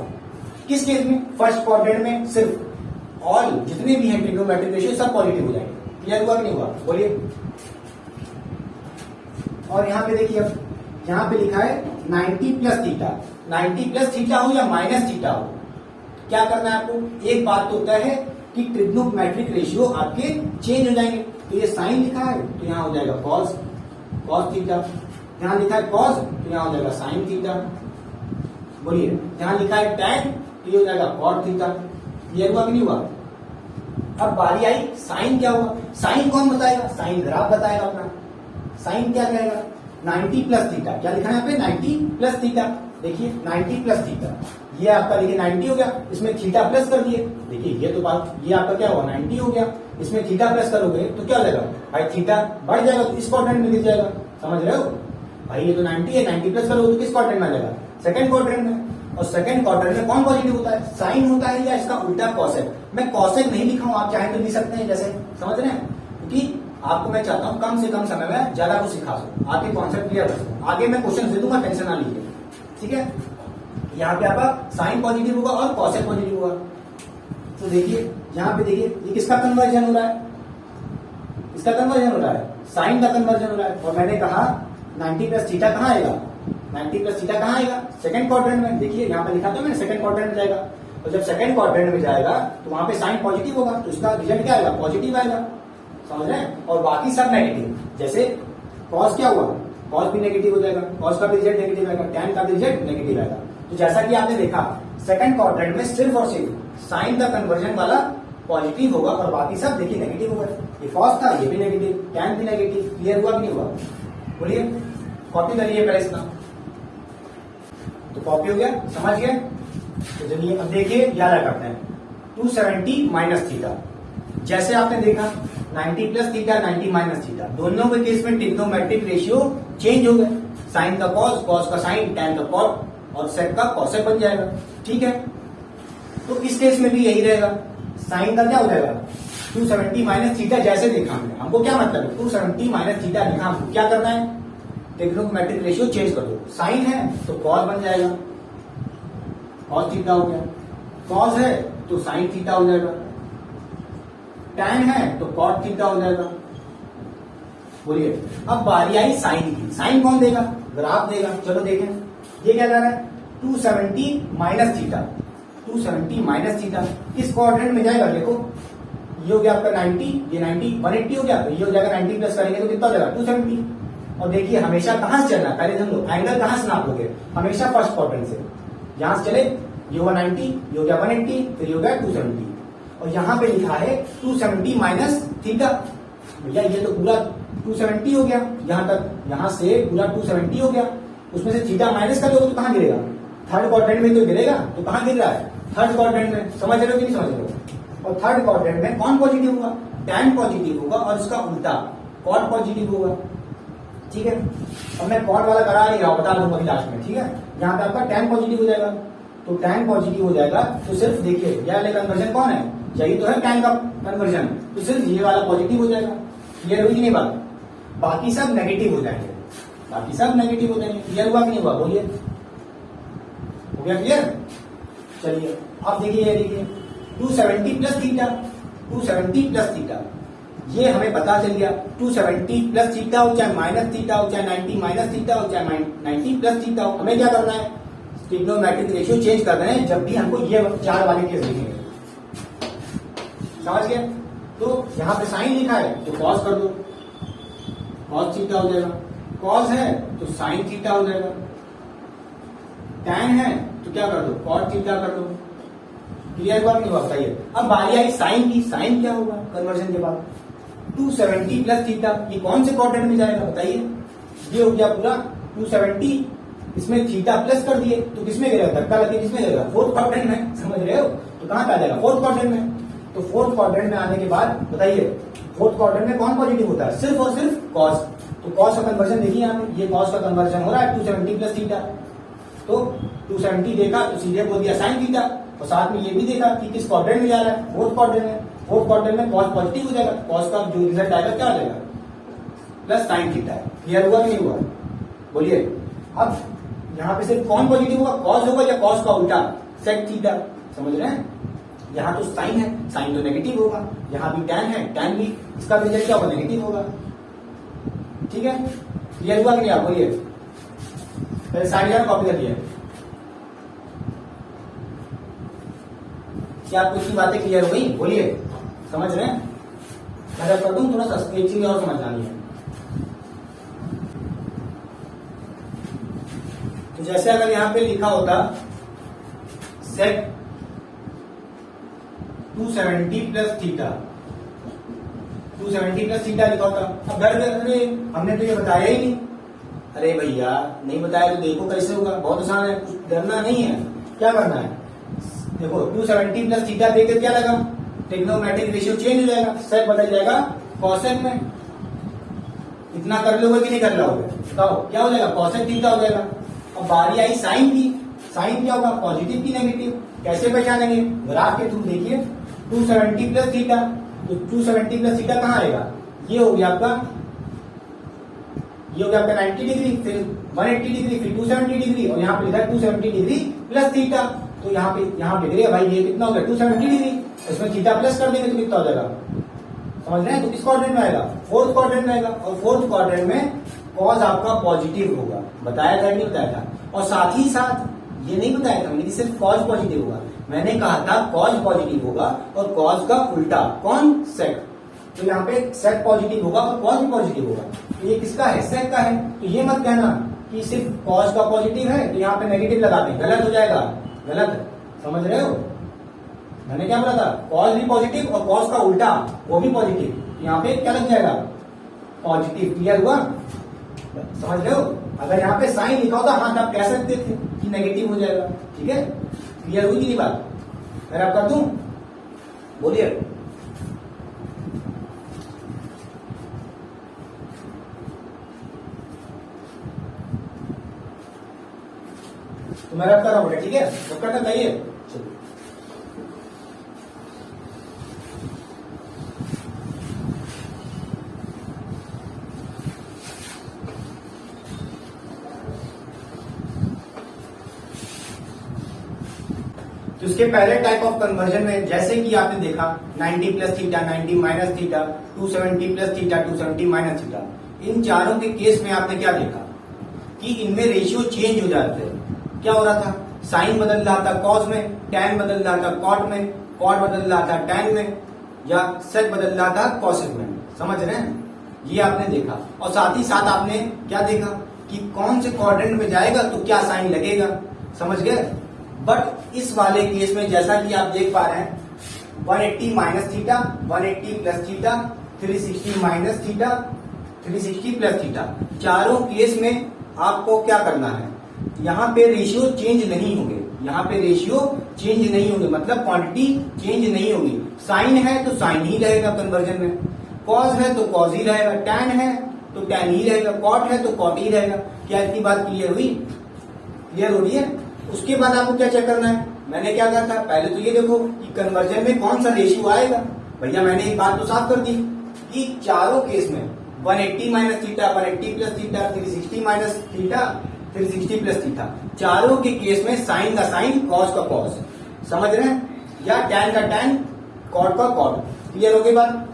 [SPEAKER 1] किस केस में, फर्स्ट क्वाड्रेंट में सिर्फ ऑल जितने भी हैं ट्रिग्नोमेट्रिक रेशियो सब पॉजिटिव हो जाएंगे। क्लियर हुआ कि नहीं हुआ, बोलिए। और यहाँ पे देखिए, अब यहाँ पे लिखा है 90 प्लस थीटा, 90 प्लस थीटा हो या माइनस थीटा हो, क्या करना है आपको, एक बात तो तय है कि ट्रिग्नोमेट्रिक रेशियो आपके चेंज हो जाएंगे। तो ये साइन लिखा है तो यहाँ हो जाएगा कॉस, कॉस थीटा। यहाँ लिखा है कॉस तो यहाँ हो जाएगा साइन थीटा, बोलिए। यहाँ लिखा है टैन तो ये हो जाएगा कॉट थीटा। क्लियर हुआ कि नहीं हुआ। अब बारी आई साइन क्या हुआ, साइन कौन बताएगा, साइन ग्राफ बताएगा अपना। साइन क्या कहेगा, 90 प्लस थीटा, क्या लिखा है यहाँ पे 90 प्लस थीटा। देखिए 90 प्लस थीटा, ये आपका देखिए 90 हो गया, इसमें थीटा प्लस कर दिए। देखिए ये तो बात, ये आपका क्या हुआ 90 हो गया, इसमें थीटा प्लस करोगे तो क्या हो जाएगा भाई, थीटा बढ़ जाएगा तो इस क्वाड्रेंट में गिर जाएगा, समझ रहे हो भाई। ये तो 90 है, 90 प्लस करोगे तो किस क्वाड्रेंट में आ जाएगा, सेकंड क्वाड्रेंट में। और सेकंड क्वाड्रेंट में कौन पॉजिटिव होता है, साइन होता है या इसका उल्टा कॉसेक। मैं कॉसेक नहीं लिखा हूं, आप चाहे तो लिख सकते हैं जैसे, समझ रहे हैं, क्योंकि आपको मैं चाहता हूं कम से कम समय में ज्यादा कुछ सिखा सकूं, आगे कॉन्सेप्ट क्लियर कर सकूं। आगे मैं क्वेश्चन दे दूंगा, टेंशन ना लीजिए, ठीक है। यहाँ पे आपका साइन पॉजिटिव होगा और कॉसेक पॉजिटिव होगा। तो देखिए यहाँ पे देखिए ये किसका कन्वर्जन हो रहा है, इसका कन्वर्जन हो रहा है, साइन का कन्वर्जन हो रहा है। और मैंने कहा 90 प्लस थीटा कहाँ आएगा, 90 प्लस थीटा कहाँ आएगा, सेकंड क्वाड्रेंट में। देखिए यहाँ पे लिखा था मैंने, सेकंड क्वाड्रेंट में जाएगा। और जब सेकंड क्वाड्रेंट में जाएगा तो वहां पे साइन पॉजिटिव होगा, तो इसका रिजल्ट क्या आएगा, पॉजिटिव आएगा, समझ रहे हैं। और बाकी सब नेगेटिव, जैसे कॉस क्या हुआ, कॉस भी नेगेटिव हो जाएगा, कॉस का भी रिजल्ट नेगेटिव आएगा, टैन का भी रिजल्ट नेगेटिव आएगा। तो जैसा कि आपने देखा सेकंड क्वाड्रेंट में सिर्फ और सिर्फ साइन का कन्वर्जन वाला पॉजिटिव होगा और बाकी सब देखिए नेगेटिव होगा। ये कॉस था, ये भी नेगेटिव, टैन भी नेगेटिव। क्लियर हुआ कि नहीं हुआ? बोलिए, कॉपी करिए पहले इसका। तो कॉपी हो गया, समझ गए? तो चलिए अब देखिए याद करते हैं। 270 माइनस थीटा, जैसे आपने देखा 90 प्लस थीटा 90 माइनस थीटा, दोनों के केस में ट्रिग्नोमेट्रिक रेशियो चेंज हो गए। साइन का कॉस, कॉस का साइन, टैन का कॉट और सेक का कॉसेक बन जाएगा। ठीक है, तो इस केस में भी यही रहेगा। साइन का क्या हो जाएगा 270 माइनस थीटा, जैसे देखा हमने। हमको क्या मतलब है 270 माइनस थीटा लिखा, हमको क्या करना है ट्रिग्नोमेट्रिक रेशियो चेंज कर दो। साइन है तो कॉस बन जाएगा, कॉस थीटा हो गया। कॉस है तो साइन थीटा हो जाएगा। टैन है तो कॉट थीटा हो जाएगा। बोलिए, अब बारी आई साइन की। साइन कौन देगा? ग्राफ देगा। चलो देखें, ये क्या जा रहा है 270 माइनस थीटा, 270 माइनस थीटा किस क्वाड्रेंट में जाएगा? देखो ये हो गया आपका 90, ये 90 180 हो गया, तो ये हो जाएगा 90 प्लस करेंगे तो कितना हो जाएगा 270। और देखिए हमेशा कहां से चलना है, पहले हम लोग एंगल कहां से नाप लोगे? हमेशा फर्स्ट क्वाड्रेंट से। यहां से चले, ये होगा 90, ये हो गया 180, फिर ये हो गया 270। और यहां पे लिखा है 270 माइनस थीटा। भैया ये तो पूरा 270 हो गया, यहां तक, यहां से पूरा 270 हो गया। उसमें से थीटा माइनस कर दोगे तो कहां गिरेगा? थर्ड क्वाड्रेंट में तो गिरेगा। तो कहां गिर रहा है? थर्ड क्वाड्रेंट में। समझ रहे हो कि नहीं समझ रहे हो? और थर्ड क्वाड्रेंट में कौन पॉजिटिव होगा? टैन पॉजिटिव होगा और इसका उल्टा कॉट पॉजिटिव होगा। ठीक है, अब मैं कॉट वाला करा नहीं रहा हूं, बता दूंगा अभी लास्ट में। ठीक है, यहाँ पे आपका टैन पॉजिटिव हो जाएगा। तो टैन पॉजिटिव हो जाएगा तो सिर्फ देखिए ये वाले कन्वर्जन कौन है? यही तो है टैन का कन्वर्जन, तो सिर्फ ये वाला पॉजिटिव हो जाएगा। क्लियर हुई नहीं बात? बाकी सब नेगेटिव हो जाएंगे, बाकी सब नेगेटिव हो जाएंगे। क्लियर हुआ कि नहीं हुआ? बोलिए, हो गया क्लियर? चलिए अब देखिए, ये देखिए 270 प्लस थीटा, 270 प्लस थीटा, ये हमें पता चल गया 270 प्लस थीटा हो चाहे माइनस थीटा हो, चाहे 90 माइनस थीटा हो, चाहे 90 प्लस थीटा हो, हमें क्या करना है ट्रिग्नोमेट्रिक रेशियो चेंज कर रहे हैं जब भी हमको ये चार वाले केस दिखेंगे। समझ गए? तो यहां पे साइन लिखा है तो कॉस कर दो, कॉस थीटा हो जाएगा। कॉस है तो साइन थीटा हो जाएगा। टैन है तो क्या कर दो? कॉट थीटा कर दो। क्लियर हुआ नहीं हुआ? बताइए। अब बारी आई साइन की। साइन क्या होगा कन्वर्जन के बाद? 270 प्लस थीटा, ये कौन से क्वाड्रेंट में जाएगा? बताइए। ये हो गया पूरा 270, इसमें थीटा प्लस कर दिए तो किसमें गिरेगा? धक्का लगे किसमें गिरेगा? फोर्थ क्वाड्रेंट में। समझ रहे हो? तो कहां पे आ जाएगा? फोर्थ क्वाड्रेंट में। तो फोर्थ क्वाड्रेंट में आने के बाद बताइए फोर्थ क्वाड्रेंट में कौन पॉजिटिव होता है? सिर्फ और सिर्फ कॉस। तो कॉस का कन्वर्जन देखिए यहाँ पे, ये कॉस का कन्वर्जन हो रहा है 270 प्लस थीटा। तो 270 देखा तो सीधे बोल दिया साइन थीटा, और साथ में ये भी देखा कि किस क्वाड्रेंट में जा रहा है? फोर्थ क्वाड्रेंट में। फोर्थ क्वाड्रेंट में कॉस पॉजिटिव हो जाएगा, कॉस का जो रिजल्ट आएगा क्या हो जाएगा? Plus sine theta. क्लियर हुआ कि नहीं हुआ? बोलिए। अब यहाँ पे सिर्फ कौन पॉजिटिव होगा? कॉस होगा या कॉस का उल्टा सेक थीटा? समझ रहे हैं? यहाँ तो साइन है, साइन तो नेगेटिव होगा। यहाँ भी टैन है, टैन भी, इसका रिजल्ट क्या होगा? नेगेटिव होगा। ठीक है, क्लियर हुआ कि नहीं? आप बोलिए। पहले साइड जाना कॉपी कर दिया। क्या आपको इसकी बातें क्लियर हुई? बोलिए, समझ रहे हैं? मैं कर दूं थोड़ा सा स्केचिंग और समझ आनी है। तो जैसे अगर यहां पे लिखा होता सेक 270 प्लस थीटा, 270 प्लस थीटा लिखा होता। अब डर गए, अरे हमने तो ये बताया ही नहीं। अरे भैया नहीं बताया तो देखो कैसे होगा, बहुत आसान है, कुछ डरना नहीं है। क्या करना है? देखो 270 प्लस थीटा देकर क्या लगा? ट्रिग्नोमेट्रिक रेशियो चेंज हो जाएगा, सेक बदल जाएगा कॉसेक में। इतना कर लोगे कि नहीं कर लोगे? बताओ क्या हो जाएगा? कॉसेक थीटा हो जाएगा। अब बारी आई साइन की। साइन क्या होगा? पॉजिटिव की नेगेटिव? कैसे पहचानेंगे? ग्राफ के थ्रू देखिए 270 प्लस थीटा, तो 270 प्लस थीटा कहाँ आएगा? ये हो गया आपका, ये हो गया आपका 90 डिग्री, फिर 180 डिग्री, फिर 270 डिग्री, और यहाँ पे लिखा है 270 डिग्री प्लस थीटा। तो यहाँ पे डिग्री है भाई, ये कितना हो गया? 270 डिग्री। इसमें थीटा प्लस कर देंगे तो कितना हो जाएगा? समझ रहे हैं? तो किस क्वाड्रेंट में आएगा? फोर्थ क्वाड्रेंट में आएगा। और फोर्थ क्वाड्रेंट में कॉस आपका पॉजिटिव होगा। बताया था नहीं बताया था? और साथ ही साथ ये नहीं बताया था मैंने कि सिर्फ कॉस पॉजिटिव होगा, मैंने कहा था कॉस पॉजिटिव होगा और कॉस का उल्टा कौन? सेक। तो यहाँ पे सेक पॉजिटिव होगा और कॉस भी पॉजिटिव होगा। तो ये किसका है? सेक का है। तो ये मत कहना कि सिर्फ कॉस का पॉजिटिव है तो यहाँ पे नेगेटिव लगा दें, गलत हो जाएगा, गलत। समझ रहे हो? मैंने क्या बोला था, कॉस भी पॉजिटिव और कॉस का उल्टा वो भी पॉजिटिव, यहाँ पे क्या लग जाएगा, पॉजिटिव। क्लियर हुआ, समझ रहे हो। अगर यहाँ पे साइन लिखा होता हाँ तब कह सकते थे कि नेगेटिव हो जाएगा। ठीक है, क्लियर हुई कि बात, मैं आप कर दूं, बोलिए। तो मैं रब कर रहा हूं, ठीक है, रब करना चाहिए। चलो तो इसके पहले टाइप ऑफ कन्वर्जन में जैसे कि आपने देखा 90 plus theta, 90 minus theta, 270 plus theta, 270 minus theta, इन चारों के केस में आपने क्या देखा कि इनमें रेशियो चेंज हो जाते हैं। क्या हो रहा था, साइन बदल रहा था कॉस में, टैन बदल रहा था कॉट में, कॉट बदल रहा था टैन में, या सेक बदल रहा था कॉसेक में। समझ रहे हैं, ये आपने देखा। और साथ ही साथ आपने क्या देखा कि कौन से क्वाड्रेंट में जाएगा तो क्या साइन लगेगा, समझ गए। बट इस वाले केस में जैसा कि आप देख पा रहे हैं 180 minus theta, 180 plus theta, 360 minus theta, 360 plus theta, चारों केस में आपको क्या करना है, यहाँ पे रेशियो चेंज नहीं होंगे, यहाँ पे रेशियो चेंज नहीं होंगे, मतलब क्वांटिटी चेंज नहीं होगी। साइन है तो साइन ही रहेगा कन्वर्जन में, कॉस है तो कॉस ही रहेगा, टैन है तो टैन ही रहेगा, कॉट है तो कॉट ही रहेगा। क्या इतनी बात क्लियर हुई, क्लियर हो रही है। उसके बाद आपको क्या चेक करना है, मैंने क्या कहा था, पहले तो ये देखो कि कन्वर्जन में कौन सा रेशियो आएगा। भैया मैंने एक बात तो साफ कर दी कि चारों केस में 180 minus theta, 180 plus theta, 360 minus theta, 360 plus theta, चारों के केस में साइन का साइन, कॉस का कॉस, समझ रहे हैं, या टैन का टैन, कॉट का कॉट। क्लियर हो गई बात।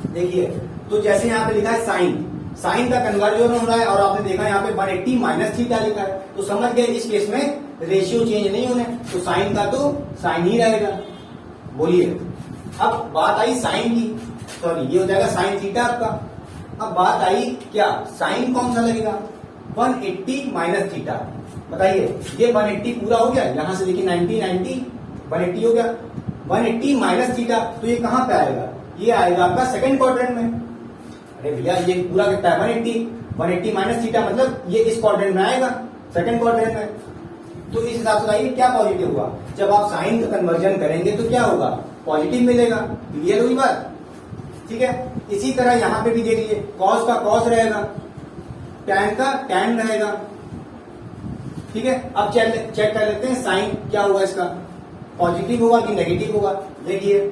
[SPEAKER 1] देखिए तो जैसे यहाँ पे लिखा है साइन, साइन का कन्वर्जन हो रहा है और आपने देखा यहाँ पे 180 माइनस थीटा लिखा है, तो समझ गए इस केस में रेशियो चेंज नहीं होने, तो साइन का तो साइन ही रहेगा। बोलिए, अब बात आई साइन की, सॉरी ये हो जाएगा साइन थीटा आपका। अब बात आई क्या, साइन कौन सा लगेगा, 180 माइनस थीटा। बताइए ये 180 पूरा हो गया, यहां से देखिए 90 90 180 हो गया, 180 माइनस थीटा, तो ये कहां पे आएगा, ये आएगा आपका सेकंड क्वाड्रेंट में। अरे भैया ये पूरा कितना है 180 माइनस थीटा, मतलब ये इस क्वाड्रेंट में आएगा, सेकंड क्वाड्रेंट में। तो इस हिसाब से आइए क्या पॉजिटिव हुआ, जब आप साइन का कन्वर्जन करेंगे तो क्या होगा, पॉजिटिव मिलेगा। क्लियर हुई बात, ठीक है। इसी तरह यहां पे भी देख लीजिए, कॉस का कॉस रहेगा, टैन का टैन रहेगा, ठीक है। अब चेक कर लेते हैं साइन क्या होगा इसका, पॉजिटिव होगा कि नेगेटिव होगा। देखिए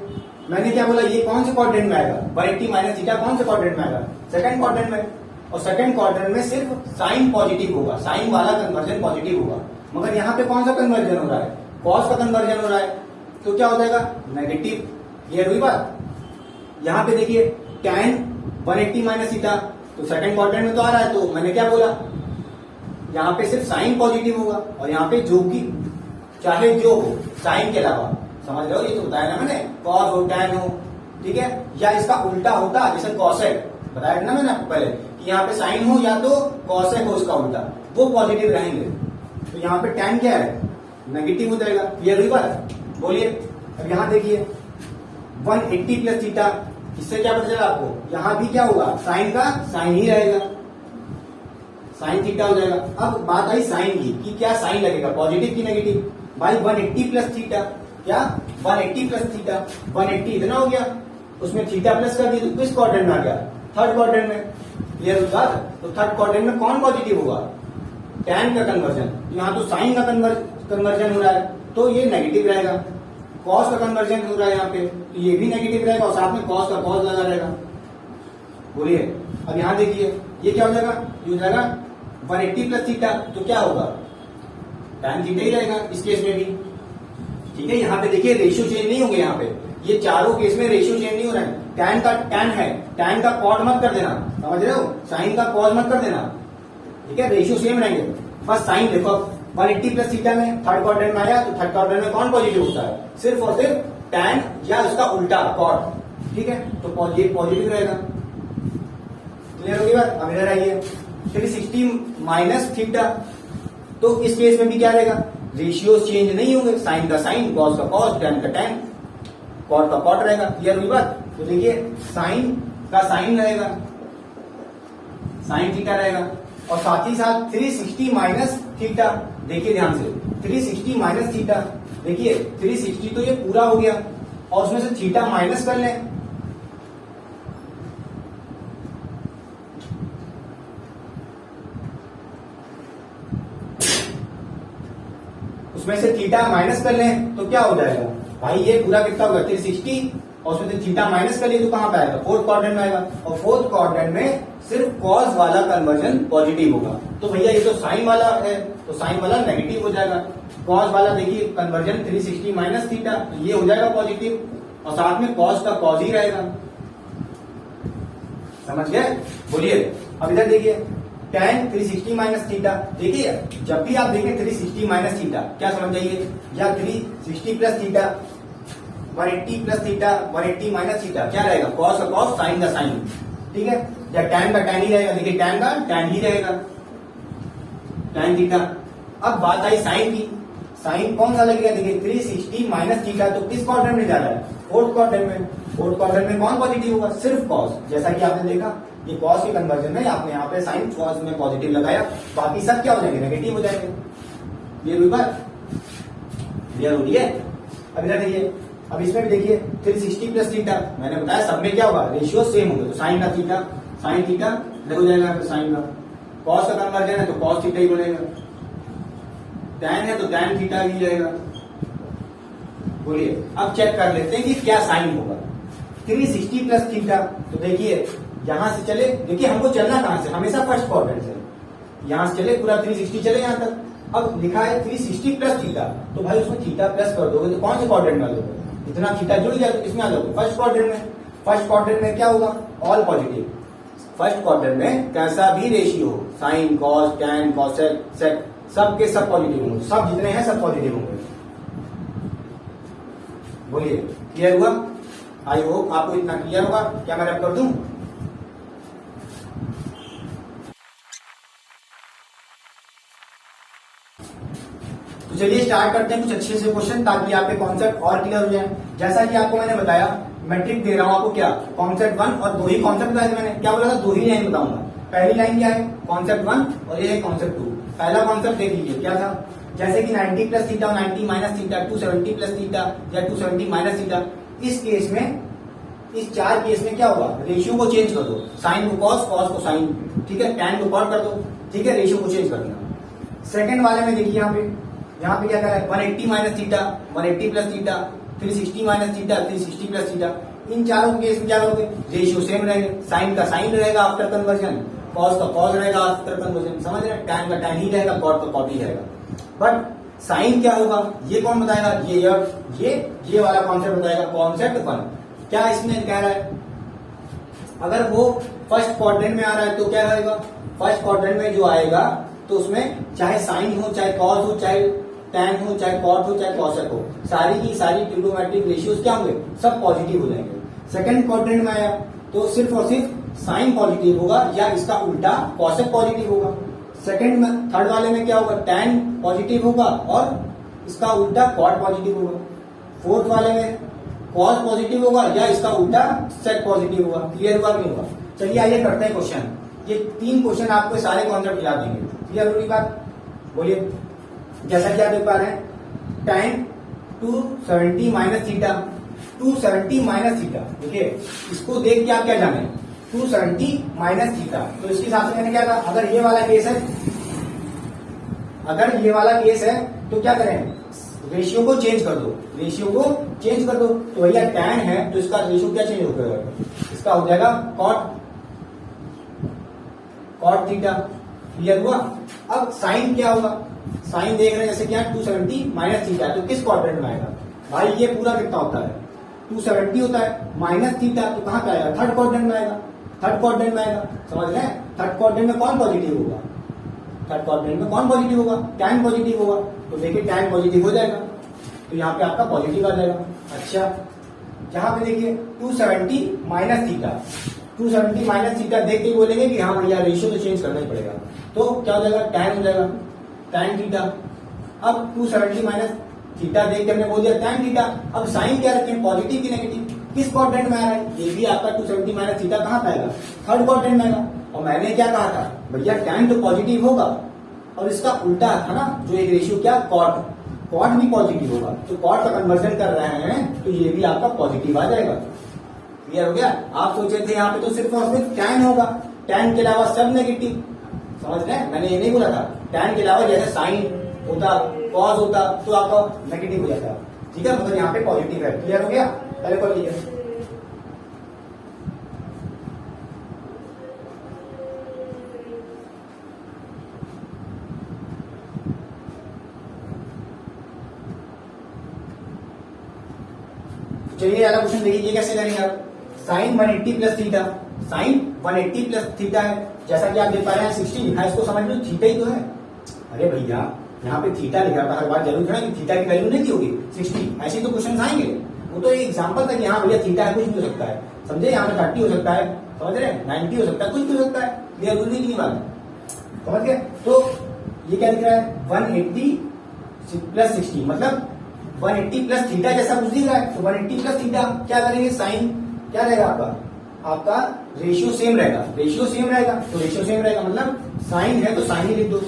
[SPEAKER 1] मैंने क्या बोला, ये कौन से क्वाड्रेंट में आएगा, 180 माइनस थीटा कौन से क्वाड्रेंट में आएगा, सेकंड क्वाड्रेंट में। और सेकंड क्वाड्रेंट में सिर्फ साइन पॉजिटिव होगा, साइन वाला कन्वर्जन पॉजिटिव होगा। मगर यहाँ पे कौन सा कन्वर्जन हो रहा है, कॉस का कन्वर्जन हो रहा है, तो क्या हो जाएगा, नेगेटिव। क्लियर हुई बात। यहाँ पे देखिए टैन 180 माइनस थीटा, तो सेकंड क्वाड्रेंट में तो आ रहा है, तो मैंने क्या बोला, यहाँ पे सिर्फ साइन पॉजिटिव होगा, और यहाँ पे जो की चाहे जो हो साइन के अलावा, समझ रहे हो, ये तो बताया ना मैंने, कॉस हो टैन हो, ठीक है, या इसका उल्टा होता जैसे कॉसेक, बताया ना मैंने आपको पहले कि यहाँ पे साइन हो या तो कॉसेक हो उसका उल्टा, वो पॉजिटिव रहेंगे। तो यहाँ पे टैन क्या है, नेगेटिव हो जाएगा। क्लियर हुई बात। बोलिए, अब यहाँ देखिए 180 प्लस थीटा, इससे क्या पता चला आपको, यहाँ भी क्या होगा, साइन का साइन ही रहेगा, साइन थीटा हो जाएगा। अब बात आई साइन की कि क्या साइन लगेगा, पॉजिटिव की नेगेटिव। भाई 180 प्लस थीटा, क्या 180 प्लस थीटा, 180 इतना हो गया, उसमें थीटा प्लस कर दिया तो किस क्वाड्रेंट में आ गया, थर्ड क्वाड्रेंट में। क्लियर हुई बात। तो थर्ड क्वाड्रेंट में कौन पॉजिटिव होगा, टैन का कन्वर्जन, यहाँ तो साइन का कन्वर्जन हो रहा है तो ये नेगेटिव रहेगा। कॉस का कन्वर्जन हो रहा है यहाँ पे, तो ये भी नेगेटिव रहेगा, और साथ में कॉस का कॉस लगा रहेगा। बोलिए, अब यहाँ देखिए ये क्या हो जाएगा, ये हो जाएगा 180 प्लस थीटा, तो क्या होगा, टैन थीटा ही रहेगा इस केस में भी, ठीक है। यहाँ पे देखिए रेशियो चेंज नहीं होंगे, यहाँ पे ये चारों केस में रेशियो चेंज नहीं हो रहा है। टैन का टैन है, टैन का कॉट मत कर देना, समझ रहे हो, साइन का कॉस मत कर देना, ठीक है, रेशियो सेम रहेंगे। बस साइन देखो, 180 प्लस थीटा में थर्ड क्वाड्रेंट में आया, तो थर्ड क्वाड्रेंट में कौन पॉजिटिव होता है, सिर्फ और सिर्फ टैन या उसका उल्टा कॉट, ठीक है, तो ये पॉजिटिव रहेगा। क्लियर होगी बात। अब इधर आइए 360 माइनस थीटा, तो इस केस में भी क्या रहेगा, रेशियो चेंज नहीं होंगे, साइन का साइन, कॉस का कॉस, टैन का टैन, कॉट का कॉट रहेगा। क्लियर हुई बात? तो देखिए साइन का साइन रहेगा, साइन थीटा रहेगा, और साथ ही साथ 360 माइनस थीटा। देखिए ध्यान से 360 माइनस थीटा, देखिए 360 तो ये पूरा हो गया और उसमें से थीटा माइनस कर लें, उसमें से थीटा माइनस कर लें तो क्या हो जाएगा भाई, ये पूरा कितना होगा 360 और उसमें से थीटा माइनस कर लिए तो कहां पे आएगा, फोर्थ क्वाड्रेंट में आएगा, और फोर्थ क्वाड्रेंट में सिर्फ कॉस वाला कन्वर्जन पॉजिटिव होगा। तो भैया ये तो साइन वाला है तो साइन वाला नेगेटिव हो जाएगा, कॉस वाला देखिए कन्वर्जन 360 माइनस थीटा, तो ये हो जाएगा पॉजिटिव, और साथ में कॉस का कॉस ही रहेगा। समझ गए? बोलिए। अब इधर देखिए tan 360 माइनस थीटा, देखिए जब भी आप देखें 360 माइनस थीटा क्या समझ जाइए, या 360 plus theta, 180 plus theta, 180 minus theta, क्या रहेगा, कॉस का कॉस, साइन का साइन। ठीक है, या tan का tan ही रहेगा, देखिए tan का tan ही रहेगा, tan थीटा। अब बात आई साइन की, साइन कौन सा लगेगा, देखिए 360 माइनस थीटा, तो किस क्वाड्रेंट में जा रहा है, फोर्थ क्वाड्रेंट में। फोर्थ क्वाड्रेंट में कौन पॉजिटिव होगा, सिर्फ कॉस, जैसा कि आपने देखा ये कॉस के कन्वर्जन में आपने यहाँ पे साइन कॉस में पॉजिटिव लगाया, बाकी सब क्या हो जाएंगे, नेगेटिव हो जाएंगे। ये बात क्लियर हो रही है? अब इधर देखिए, अब इसमें भी देखिए 360 प्लस थीटा, मैंने बताया सब में क्या होगा, रेशियो सेम होगा, तो साइन का थीटा, साइन थीटा इधर हो जाएगा, साइन का कॉस का कन्वर्जन है तो कॉस थीटा ही बनेगा, टैन है तो टैन थीटा ही रहेगा। बोलिए, अब चेक कर लेते हैं कि क्या साइन होगा 360 प्लस थीटा। तो देखिए यहां से चले, देखिए हमको चलना कहां से, हमेशा फर्स्ट क्वाड्रेंट से, यहां से चले पूरा 360 चले यहां तक। अब लिखा है 360 प्लस थीटा, तो भाई उसमें थीटा प्लस कर दोगे तो कौन से क्वाड्रेंट में आ जाओगे, इतना थीटा जुड़ गया तो किसमें आ जाओगे, फर्स्ट क्वाड्रेंट में। फर्स्ट क्वाड्रेंट में क्या होगा, ऑल पॉजिटिव। फर्स्ट क्वाड्रेंट में कैसा भी रेशियो हो, sine cos tan cosec sec, सब के सब पॉजिटिव होंगे, सब जितने हैं सब पॉजिटिव होंगे। बोलिए, क्लियर हुआ? आई होप आपको इतना क्लियर होगा। क्या मैं रब कर दूं? तो चलिए स्टार्ट करते हैं कुछ अच्छे से क्वेश्चन, ताकि आपके कॉन्सेप्ट और क्लियर हो जाए। जैसा कि आपको मैंने बताया, मैट्रिक दे रहा हूं आपको, क्या कॉन्सेप्ट 1 और 2 ही कॉन्सेप्ट बताए थे मैंने, क्या बोला था, 2 ही लाइन बताऊंगा। पहली लाइन क्या है, कॉन्सेप्ट 1, और ये है कॉन्सेप्ट 2। पहला कॉन्सेप्ट देख लीजिए क्या था, जैसे कि 90 प्लस थीटा और 90 माइनस थीटा, 270 प्लस थीटा या 270 माइनस थीटा, इस केस में, इस चार केस में क्या होगा, रेशियो को चेंज कर दो, साइन को कॉस, कॉस को साइन, ठीक है, टैन को कॉट कर दो, ठीक है, रेशियो को चेंज कर देना। सेकंड वाले में देखिए यहाँ पे क्या कर रहा है, 180 minus theta, 180 plus theta, 360 minus theta, 360 plus theta, इन चारों केस में क्या करोगे, रेशियो सेम रहेंगे, साइन का साइन रहेगा आफ्टर कन्वर्जन, कॉस का कॉस रहेगा आफ्टर कन्वर्जन, समझ रहे हैं, टैन का टैन ही रहेगा, कॉट का कॉट ही रहेगा। बट साइन क्या होगा, ये कौन बताएगा, ये वाला कॉन्सेप्ट बताएगा, कॉन्सेप्ट 1। क्या इसमें कह रहा है, अगर वो फर्स्ट क्वाड्रेंट में आ रहा है तो क्या रहेगा, फर्स्ट क्वाड्रेंट में जो आएगा तो उसमें चाहे साइन हो, चाहे कॉस हो, चाहे टैन हो, चाहे कॉट हो, चाहे कॉसेक हो, सारी की सारी ट्रिग्नोमेट्रिक रेशियोज क्या होंगे, सब पॉजिटिव हो जाएंगे। सेकंड क्वाड्रेंट में आया तो सिर्फ और सिर्फ साइन पॉजिटिव होगा, या इसका उल्टा कॉसेक पॉजिटिव होगा। सेकंड में, थर्ड वाले में क्या होगा, टैन पॉजिटिव होगा और इसका उल्टा कॉट पॉजिटिव होगा। फोर्थ वाले में कॉस पॉजिटिव होगा या इसका उल्टा सेक पॉजिटिव होगा। क्लियर हुआ कि नहीं हुआ? चलिए आइए करते हैं क्वेश्चन। ये 3 क्वेश्चन आपको सारे कॉन्सेप्ट याद देंगे। क्लियर होगी बात? बोलिए, जैसा कि आप देख पा रहे हैं, tan 270 minus theta, 270 minus theta, देखिए इसको देख के आप क्या जाने, 270 माइनस थीटा, तो इसके हिसाब से मैंने क्या कहा, अगर ये वाला केस है, अगर ये वाला केस है तो क्या करें, रेशियो को चेंज कर दो, रेशियो को चेंज कर दो। तो भैया टैन है तो इसका रेशियो क्या चेंज हो जाएगा, इसका हो जाएगा कॉट, कॉट थीटा। क्लियर हुआ? अब साइन क्या होगा, साइन देख रहे हैं जैसे क्या 270 माइनस थीटा, तो किस क्वाड्रेंट में आएगा भाई, ये पूरा कितना होता है, 270 होता है, माइनस थीटा तो कहां पे आएगा, थर्ड क्वाड्रेंट में आएगा, थर्ड क्वाड्रेंट में आएगा, समझ रहे हैं। थर्ड क्वाड्रेंट में कौन पॉजिटिव होगा, थर्ड क्वाड्रेंट में कौन पॉजिटिव होगा, टैन पॉजिटिव होगा, तो देखिए टैन पॉजिटिव हो जाएगा, तो यहाँ पे आपका पॉजिटिव आ जाएगा। अच्छा, यहाँ पे देखिए 270 माइनस थीटा, 270 माइनस थीटा देख के बोलेंगे कि हाँ भैया रेशियो तो चेंज करना ही पड़ेगा, तो क्या हो जाएगा, टैन हो जाएगा, टैन थीटा। अब 270 माइनस थीटा देख के हमने बोल दिया tan थीटा। अब साइन क्या रखें, पॉजिटिव की नेगेटिव, किस क्वाड्रेंट में आ रहा है, ये भी आपका 270 माइनस थीटा कहाँ पाएगा, थर्ड क्वाड्रेंट में आएगा। और मैंने क्या कहा था भैया, tan तो पॉजिटिव होगा और इसका उल्टा था ना जो एक रेशियो क्या, कॉट, कॉट भी पॉजिटिव होगा, तो कॉट का कन्वर्जन कर रहे हैं तो ये भी आपका पॉजिटिव आ जाएगा। क्लियर हो गया। आप सोचे थे यहाँ पे तो सिर्फ और सिर्फ tan होगा, tan के अलावा सब नेगेटिव, समझ रहे हैं, मैंने ये नहीं बोला था tan के अलावा जैसे साइन होता, कॉस होता तो आपका नेगेटिव हो जाता, ठीक है, मतलब यहाँ पे पॉजिटिव है। क्लियर हो गया, पहले पढ़ लीजिए। चलिए अगला क्वेश्चन देखिए, ये कैसे करेंगे आप, sine 180 plus theta, sine 180 plus theta है, जैसा कि आप देख पा रहे हैं 60 लिखा है, इसको समझ लो थीटा ही तो है। अरे भैया यहाँ पे थीटा लिखा था, हर बार जरूर है कि थीटा की वैल्यू नहीं दी होगी 60, ऐसे तो क्वेश्चन आएंगे। वो तो एक एग्जांपल था कि हाँ भैया थीटा है, कुछ भी हो सकता है, समझे, यहाँ पे 30 हो सकता है, समझ रहे, 90 हो सकता है, कुछ भी हो सकता है, क्लियर, जरूरी नहीं बात, समझ गए। तो ये क्या लिख रहा है, 180 प्लस 60, मतलब 180 प्लस थीटा जैसा कुछ दिख रहा है, तो 180 प्लस थीटा क्या करेंगे, साइन क्या रहेगा आपका रेशियो सेम रहेगा, रेशियो सेम रहेगा, तो रेशियो सेम रहेगा मतलब साइन है तो साइन ही लिख दो,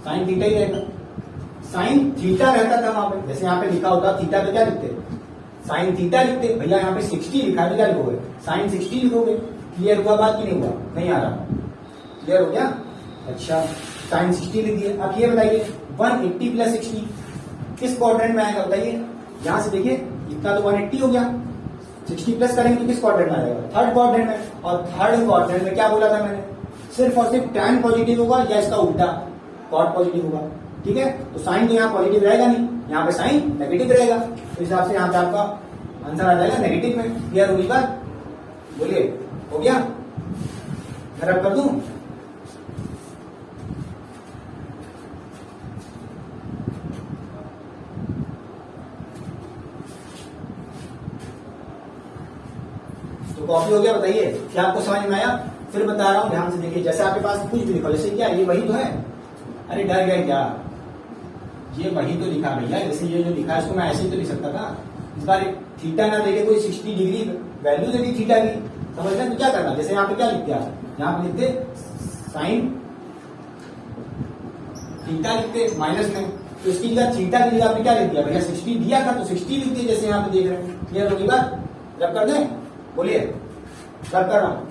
[SPEAKER 1] साइन थीटा ही रहेगा। साइन थीटा रहता था वहां पे, जैसे यहाँ पे लिखा होता थीटा पे क्या लिखते, साइन थीटा लिखते, भैया यहाँ पे 60 लिखा है तो क्या लिखोगे, साइन 60 लिखोगे। क्लियर हुआ बात कि नहीं हुआ, नहीं आ रहा, क्लियर हो गया। अच्छा साइन 60 लिख दिए। अब ये बताइए 180 प्लस 60 किस क्वाड्रेंट में आएगा बताइए, यहां से देखिए इतना तो 180 हो गया, 60 प्लस करेंगे तो किस क्वाड्रेंट में आएगा, थर्ड क्वाड्रेंट में। और थर्ड क्वाड्रेंट में क्या बोला था मैंने, सिर्फ और सिर्फ tan पॉजिटिव होगा या इसका उल्टा कॉट पॉजिटिव होगा, ठीक है। तो साइन तो यहाँ पॉजिटिव रहेगा नहीं, यहाँ पे साइन नेगेटिव रहेगा, तो इस हिसाब से यहाँ पे आपका आंसर आ जाएगा नेगेटिव में। क्लियर होगी बात, बोलिए हो गया, मैं रब कर दूं। तो कॉपी हो गया, बताइए क्या आपको समझ में आया। फिर बता रहा हूं ध्यान से देखिए, जैसे आपके पास कुछ भी लिखो, जैसे क्या ये वही तो है, अरे डर गए क्या, ये वही तो लिखा भैया, जैसे ये जो लिखा है इसको मैं ऐसे ही तो लिख सकता था, इस बार थीटा ना देके कोई 60 डिग्री वैल्यू दे दी थीटा की, समझ रहे, तो क्या करना, जैसे यहाँ पे क्या लिखते हैं, यहाँ पे लिखते साइन थीटा लिखते माइनस में, तो इसकी जगह थीटा की जगह आपने क्या लिख दिया भैया, 60 दिया था तो 60 लिख दिए, जैसे यहाँ पे देख रहे हैं। क्लियर होगी बात, जब कर दें, बोलिए कर रहा हूं।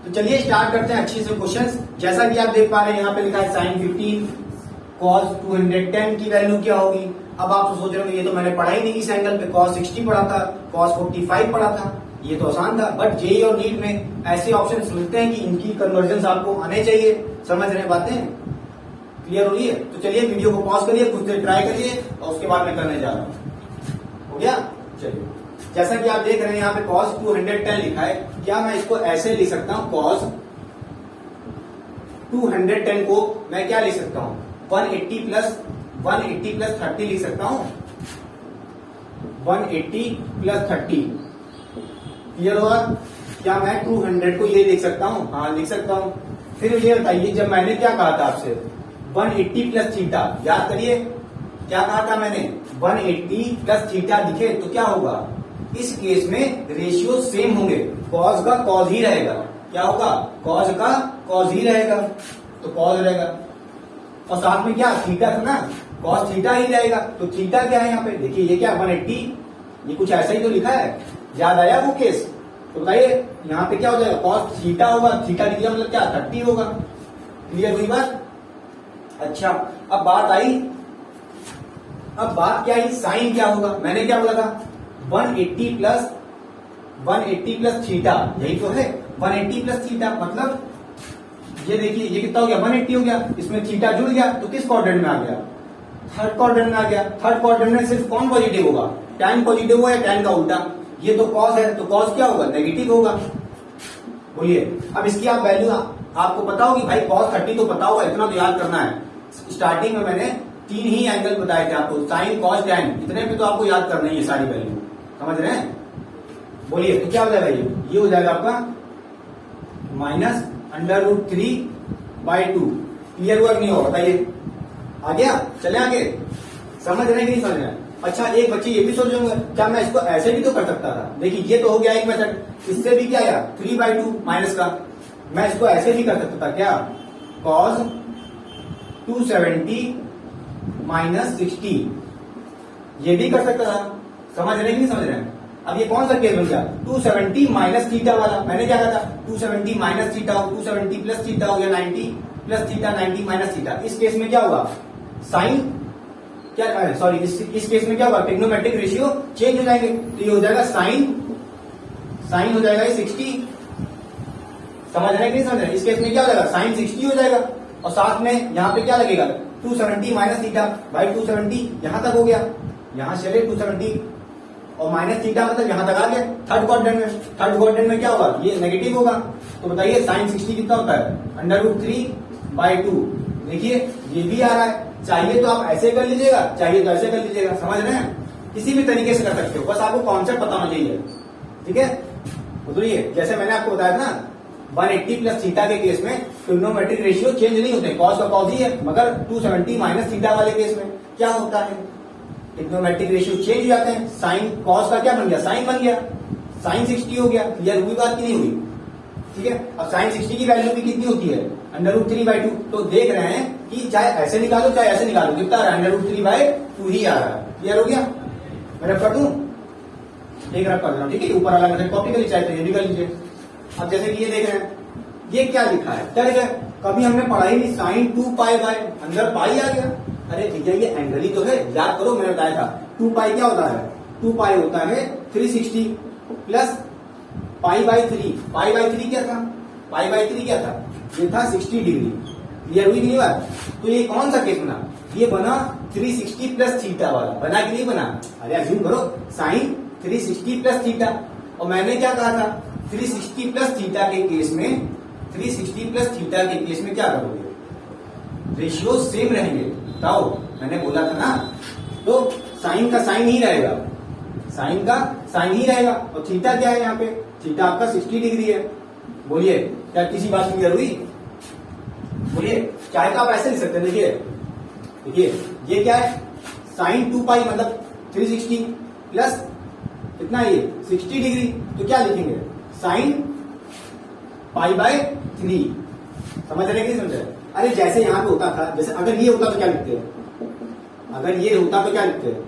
[SPEAKER 1] तो चलिए स्टार्ट करते हैं अच्छे से क्वेश्चंस। जैसा कि आप देख पा रहे हैं यहाँ पे लिखा है साइन 15 कॉस 210 की वैल्यू क्या होगी। अब आप तो सोच रहे हो ये तो मैंने पढ़ा ही नहीं इस एंगल पे, कॉस 60 पढ़ा था, कॉस 45 पढ़ा था, ये तो आसान था। बट जेई और नीट में ऐसे ऑप्शन मिलते हैं कि इनकी कन्वर्जन आपको आने चाहिए, समझ रहे बातें, क्लियर हो रही है। तो चलिए वीडियो को पॉज करिए, खुद से ट्राई करिए और उसके बाद मैं करने जा रहा हूँ। हो गया, चलिए जैसा कि आप देख रहे हैं यहाँ पे cos 210 लिखा है, क्या मैं इसको ऐसे लिख सकता हूँ, cos 210 को मैं क्या लिख सकता हूँ, 180 प्लस 30 लिख सकता हूँ, 180 प्लस 30। क्लियर होगा, क्या मैं 200 को ये लिख सकता हूँ, हाँ लिख सकता हूँ। फिर ये बताइए, जब मैंने क्या कहा था आपसे 180 प्लस थीटा, याद करिए क्या कहा था मैंने, 180 प्लस थीटा लिखे तो क्या होगा, इस केस में रेशियो सेम होंगे, कॉज का कॉज ही रहेगा, क्या होगा, कॉज का कॉज ही रहेगा, तो कॉज रहेगा। और साथ में क्या थीटा था ना, कॉस थीटा ही रहेगा, तो थीटा क्या है यहाँ पे देखिए, ये क्या 180, ये कुछ ऐसा ही तो लिखा है, याद आया वो केस। तो बताइए यहाँ पे क्या हो जाएगा, कॉस थीटा होगा, थीटा लिखा मतलब क्या 30 होगा। क्लियर हुई बात। अच्छा अब बात आई, अब बात क्या आई, साइन क्या होगा, मैंने क्या बोला था 180 प्लस थीटा, यही तो है 180 प्लस थीटा, मतलब ये देखिए ये कितना हो गया 180 हो गया, इसमें थीटा जुड़ गया तो किस क्वाड्रेंट में आ गया, थर्ड क्वाड्रेंट में आ गया। थर्ड क्वाड्रेंट में सिर्फ कौन पॉजिटिव होगा, tan पॉजिटिव होगा या tan का उल्टा, ये तो cos है तो cos क्या होगा, नेगेटिव होगा। बोलिए। अब इसकी आप वैल्यू आपको पता होगी भाई, cos 30 तो पता होगा, इतना तो याद करना है। स्टार्टिंग में मैंने 3 ही एंगल बताए थे आपको, साइन कॉस टैन, इतने पे तो आपको याद करना ही है सारी वैल्यू, समझ रहे हैं। बोलिए तो क्या हो जाएगा, ये हो जाएगा आपका -√3/2। क्लियर हुआ कि नहीं हुआ बताइए। आ गया, चले आगे, समझ रहे हैं कि नहीं समझ रहे हैं। अच्छा एक बच्चे ये भी सोच होंगे, क्या मैं इसको ऐसे भी तो कर सकता था। देखिए ये तो हो गया एक मेथड, इससे भी क्या आया 3/2 माइनस का, मैं इसको ऐसे भी कर सकता था क्या, cos 270 - 60, ये भी कर सकता था। समझ रहे हैं कि नहीं समझ रहे हैं। अब ये कौन सा केस बन गया, 270 माइनस थीटा वाला। मैंने क्या कहा था, 270 माइनस थीटा हो, 270 प्लस थीटा हो, या 90 प्लस थीटा, 90 माइनस थीटा। इस केस में क्या होगा, साइन क्या, सॉरी इस केस में क्या होगा, ट्रिग्नोमेट्रिक रेशियो चेंज हो जाएंगे। तो ये हो जाएगा साइन हो जाएगा ये 60। समझ रहे हैं कि नहीं समझ रहे हैं। इस केस में क्या हो जाएगा, साइन 60 हो जाएगा, और साथ में यहाँ पे क्या लगेगा, 270 माइनस थीटा। भाई 270 यहां तक हो गया, यहां चले 270 और माइनस थीटा मतलब यहां तक आ गया। थर्ड क्वाड्रेंट में क्या होगा, ये नेगेटिव होगा। तो बताइए साइन 60 कितना होता है, √3/2। देखिए ये भी आ रहा है, चाहिए तो आप ऐसे कर लीजिएगा, चाहिए तो ऐसे कर लीजिएगा, समझ रहे हैं। किसी भी तरीके से कर सकते हो, बस आपको कॉन्सेप्ट पता होना चाहिए, ठीक है। बोलिए जैसे मैंने आपको बताया था ना, 180 प्लस थीटा के केस में ट्रिग्नोमेट्रिक रेशियो चेंज नहीं होते, कॉस का कॉस ही है, मगर 270 माइनस थीटा वाले केस में क्या होता है, ट्रिग्नोमेट्रिक रेशियो चेंज हो जाते हैं। साइन कॉस का क्या बन गया, साइन बन गया, साइन 60 हो गया। क्लियर हुई बात की नहीं हुई, ठीक है। अब साइन 60 की वैल्यू भी कितनी होती है, √3/2। तो देख रहे हैं कि चाहे ऐसे निकालो चाहे ऐसे निकालो, कितना आ रहा है, √3/2 ही आ रहा है। क्लियर हो गया, मैं रब कर दूं, एक रब कर रहा हूं, ठीक है। ऊपर वाला मेथड कॉपी कर लीजिए, चाहे तो ये भी कर लीजिए। अब जैसे कि ये देख रहे हैं, ये क्या लिखा है, क्या लिखा है, कभी हमने पढ़ा ही नहीं, साइन 2π/, अंदर पाई आ गया। अरे भैया ये एंगल ही तो है, याद करो मैंने बताया था। 2π क्या होता है, 2π होता है 360 प्लस π/3। π/3 क्या था, π/3 क्या था, ये था 60 डिग्री। क्लियर हुई नहीं बात। तो ये कौन सा केस बना, ये बना 360 प्लस थीटा वाला, बना कि नहीं बना। अरे अज्यूम करो साइन 360 प्लस थीटा, और मैंने क्या कहा था, 360 प्लस थीटा के केस में, 360 प्लस थीटा के केस में क्या करोगे, रेशियो सेम रहेंगे। बताओ, मैंने बोला था ना। तो साइन का साइन ही रहेगा, साइन का साइन ही रहेगा, और थीटा क्या है यहाँ पे, थीटा आपका 60 डिग्री है। बोलिए क्या किसी बात की क्लियर हुई। बोलिए चाहे तो आप ऐसे लिख सकते हैं, देखिए ये क्या है, साइन 2π मतलब 360 प्लस कितना, ये 60 डिग्री। तो क्या लिखेंगे, साइन π/3। समझ रहे कि नहीं समझ रहे। अरे जैसे यहां पे होता था, जैसे अगर ये होता तो क्या लिखते हैं, अगर ये होता तो क्या लिखते हैं,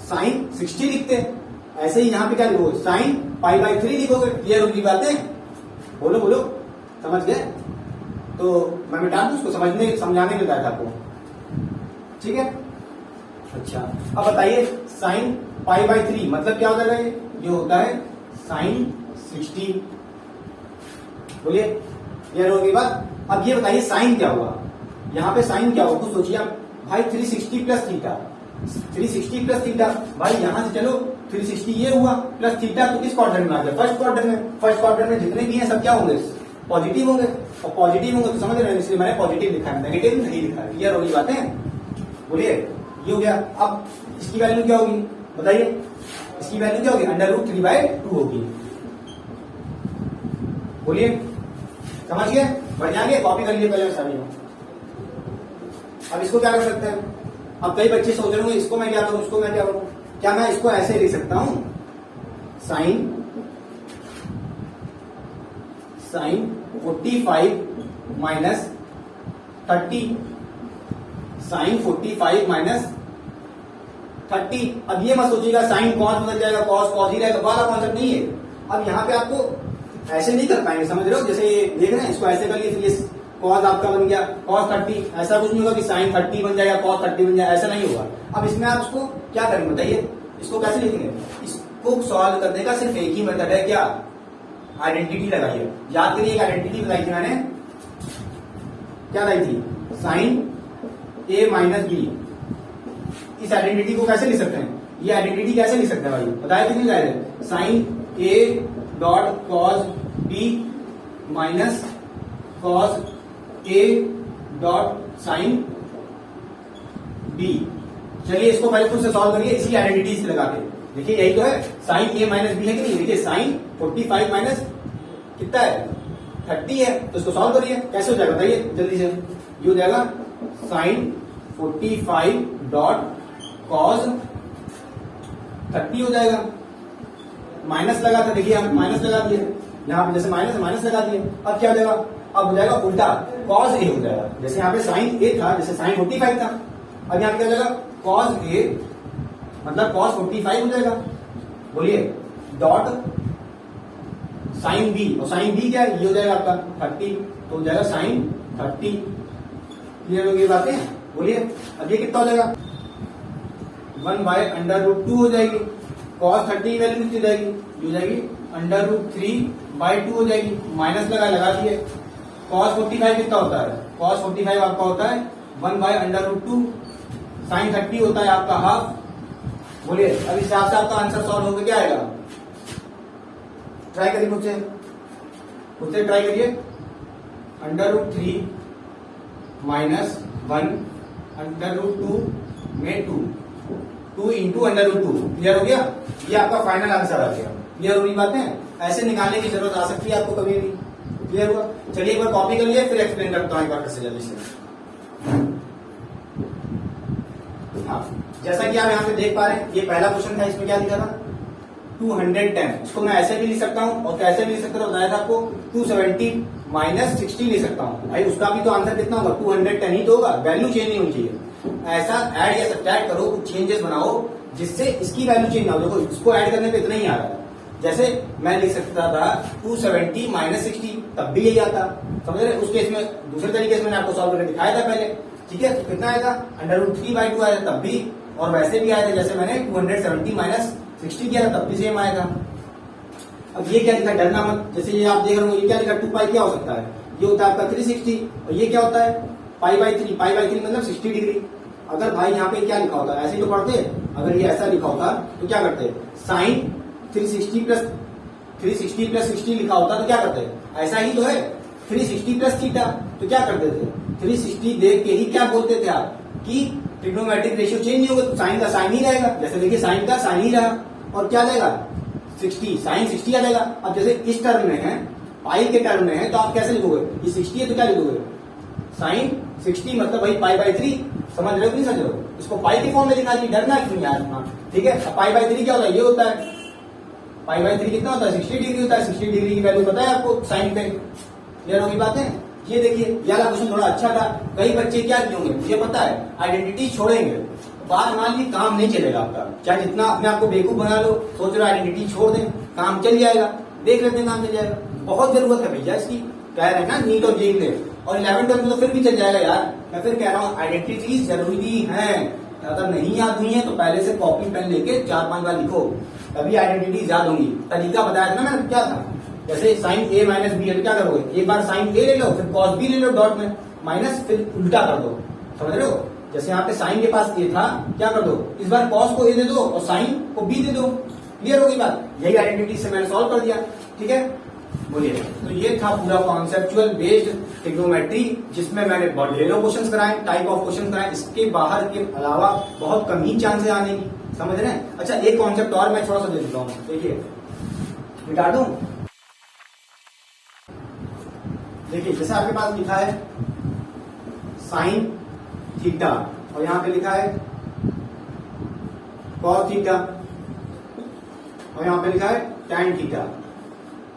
[SPEAKER 1] साइन 60 लिखते हैं। ऐसे ही यहां पे क्या लिखोगे, साइन π/3 लिखोगे। क्लियर होगी बातें, बोलो बोलो, समझ गए। तो मैं मिटा दूं उसको, समझाने में बताया था आपको, ठीक है। अच्छा अब बताइए, साइन π/3 मतलब क्या होता है, ये होता है साइन 60। बोलिए क्लियर होगी बात। अब ये बताइए साइन क्या हुआ, यहाँ पे साइन क्या हुआ, कुछ सोचिए आप। भाई 360 प्लस थीटा, 360 प्लस थीटा, भाई यहां से चलो 360 ये हुआ प्लस थीटा, तो किस क्वाड्रेंट में आ गया, फर्स्ट क्वाड्रेंट में। फर्स्ट क्वाड्रेंट में जितने भी हैं सब क्या होंगे, पॉजिटिव होंगे, और पॉजिटिव होंगे तो समझ रहे हैं, इसलिए मैंने पॉजिटिव लिखा है, नेगेटिव नहीं लिखा है। क्लियर होगी बातें। बोलिए ये हो गया। अब इसकी वैल्यू क्या होगी बताइए, इसकी वैल्यू क्या होगी, √3/2 होगी। बोलिए समझ गए, बढ़ जाएंगे, कॉपी कर लिए पहले सभी। अब इसको क्या कर सकते हैं, अब कई बच्चे सोच रहे होंगे इसको मैं क्या करूं, उसको मैं क्या करूं। क्या मैं इसको ऐसे लिख सकता हूं, साइन 45 माइनस 30, साइन 45 माइनस 30। अब ये मत सोचिएगा साइन कॉस बदल जाएगा, कॉस कॉस ही रहेगा, वाला कॉन्सेप्ट नहीं है। अब यहाँ पे आपको ऐसे नहीं कर पाएंगे, समझ रहे हो। जैसे ये देख रहे हैं, इसको ऐसे कर लिए, इसलिए कॉस आपका बन गया कॉस 30। ऐसा कुछ नहीं होगा कि साइन 30 बन जाएगा कॉस 30 बन जाएगा, ऐसा नहीं होगा। अब इसमें आप इसको क्या करेंगे बताइए, इसको कैसे लिखेंगे। इसको सॉल्व करने का सिर्फ एक ही मेथड है, क्या, आइडेंटिटी लगाइए। याद करिए, एक आइडेंटिटी बताई थी मैंने, क्या लाई थी, साइन a माइनस बी। इस आइडेंटिटी को कैसे लिख सकते हैं, ये आइडेंटिटी कैसे लिख सकते हैं भाई, बताया कि नहीं लाए, sine a dot cos B minus cos A dot sine B. चलिए इसको पहले खुद से सॉल्व करिए इसी आइडेंटिटी से लगा के। देखिए यही तो है, साइन ए माइनस बी है कि नहीं। देखिए साइन 45 माइनस कितना है 30 है, तो इसको सॉल्व करिए। कैसे हो जाएगा बताइए जल्दी से। ये हो जाएगा साइन 45 डॉट कॉस 30 हो जाएगा। माइनस लगा था, देखिए हम माइनस लगा दिए, यहाँ पे जैसे माइनस माइनस लगा दिए। अब क्या हो जाएगा, अब हो जाएगा उल्टा, कॉस ए हो जाएगा। जैसे यहाँ पे साइन ए था, जैसे साइन 45 था, अब यहाँ पे क्या हो जाएगा कॉस ए मतलब कॉस 45 हो जाएगा। बोलिए डॉट साइन बी, और साइन बी क्या है, ये हो जाएगा आपका 30, तो हो जाएगा साइन 30। क्लियर होगी बातें। बोलिए अब ये कितना हो जाएगा 1/√2 हो जाएगी। कॉस 30 की वैल्यू कितनी हो जाएगी, ये हो जाएगी √3/2 हो जाएगी। माइनस लगा दिए। कॉस 45 कितना होता है, कॉस 45 आपका होता है 1/√2। साइन 30 होता है आपका हाफ। बोलिए अब इस हिसाब से आपका आंसर सॉल्व होकर क्या आएगा। ट्राई करिए मुझसे ट्राई करिए। √3 माइनस 1/√2 में 2 इंटू √2। क्लियर हो गया, ये आपका फाइनल आंसर आ गया। क्लियर हो रही बातें, ऐसे निकालने की जरूरत आ सकती है आपको कभी भी। क्लियर हुआ। चलिए एक बार कॉपी कर लिए, फिर एक्सप्लेन करता हूं एक बार से जल्दी से। हाँ, जैसा कि आप यहाँ पे देख पा रहे हैं, ये पहला क्वेश्चन था। इसमें क्या लिखा था 210। इसको मैं ऐसे भी लिख सकता हूँ और कैसे भी लिख सकता हूँ, बताया था आपको 270 माइनस 60 लिख सकता हूँ। भाई उसका भी तो आंसर कितना होगा 210 ही तो होगा, वैल्यू चेंज नहीं होनी चाहिए। ऐसा ऐड या सब्ट्रैक्ट करो, कुछ चेंजेस बनाओ जिससे इसकी वैल्यू चेंज ना हो। देखो इसको ऐड करने पे इतना ही आ रहा है। जैसे मैं लिख सकता था 270 माइनस 60, तब भी यही आता। समझ रहे। उस केस में दूसरे तरीके से मैंने आपको सॉल्व करके दिखाया था पहले। ठीक है, तो कितना आएगा √3/2 आया तब भी, और वैसे भी आया था जैसे मैंने 270 माइनस 60 किया था तब भी सेम आएगा। अब ये क्या लिखा, डरना मत। जैसे ये आप देख रहे हो, ये क्या लिखा 2π क्या हो सकता है, ये होता है आपका 360, और ये क्या होता है π/3। π/3 मतलब 60 डिग्री। अगर भाई यहाँ पे क्या लिखा होता है, ऐसे ही तो पढ़ते। अगर ये ऐसा लिखा होता तो क्या करते, साइन 360 प्लस 60 लिखा होता तो क्या करते, ऐसा ही तो है 360 प्लस थीटा, तो क्या करते थे 360 देख के ही क्या बोलते थे आप कि ट्रिग्नोमेट्रिक रेशियो चेंज नहीं होगा, साइन का साइन ही रहेगा। जैसे देखिए साइन का साइन ही रहा, और क्या जाएगा 60, साइन 60 आ जाएगा। अब जैसे इस टर्म में है, पाई के टर्म में है, तो आप कैसे लिखोगे, ये 60 है तो क्या लिखोगे साइन 60 मतलब भाई π/3। समझ रहे हो कि नहीं समझ रहे हो, इसको पाई के फॉर्म में लिखा जी, डरना क्यों यार। ठीक है, π/3 क्या होता है, ये होता है π/3 कितना होता है 60 डिग्री होता है। 60 डिग्री की वैल्यू पता है आपको साइन पे। क्लियर होगी बातें। ये देखिए ये वाला क्वेश्चन थोड़ा अच्छा था। कई बच्चे क्या किए होंगे मुझे पता है, आइडेंटिटी छोड़ेंगे, बात मान ली काम नहीं चलेगा आपका। चाहे जितना अपने आपको बेवकूफ बना लो, सोच रहे आइडेंटिटी छोड़ दें, काम चल जाएगा। देख लेते हैं काम चल जाएगा। बहुत जरूरत है भैया इसकी, कह रहे हैं ना नीट और जेई में, और 11th में तो फिर भी चल जाएगा यार। मैं फिर कह रहा हूँ आइडेंटिटी जरूरी है। अगर नहीं याद हुई है तो पहले से कॉपी पेन लेके 4-5 बार लिखो, तभी आइडेंटिटी याद होंगी। तरीका बताया था ना मैंने, क्या था, जैसे साइन a माइनस बी है तो क्या करोगे, एक बार साइन a ले लो, फिर कॉस b ले लो डॉट में, माइनस, फिर उल्टा कर दो। समझ रहे हो, जैसे यहाँ पे साइन के पास a था, क्या कर दो, इस बार कॉस को a दे दो और साइन को b दे दो। क्लियर होगी बात। यही आइडेंटिटी से मैंने सॉल्व कर दिया। ठीक है, बोलिए। तो ये था पूरा कॉन्सेप्चुअल बेस्ड ट्रिग्नोमेट्री, जिसमें मैंने ढेरों क्वेश्चन कराए, टाइप ऑफ क्वेश्चन कराए। इसके बाहर के अलावा बहुत कम ही चांसेस आने की। समझ रहे हैं। अच्छा एक कॉन्सेप्ट और मैं थोड़ा सा दे देता हूँ, देखिए मिटा दूं। देखिए जैसे आपके पास लिखा है साइन थीटा, और यहां पे लिखा है कॉस थीटा, और यहां पे लिखा है टैन थीटा।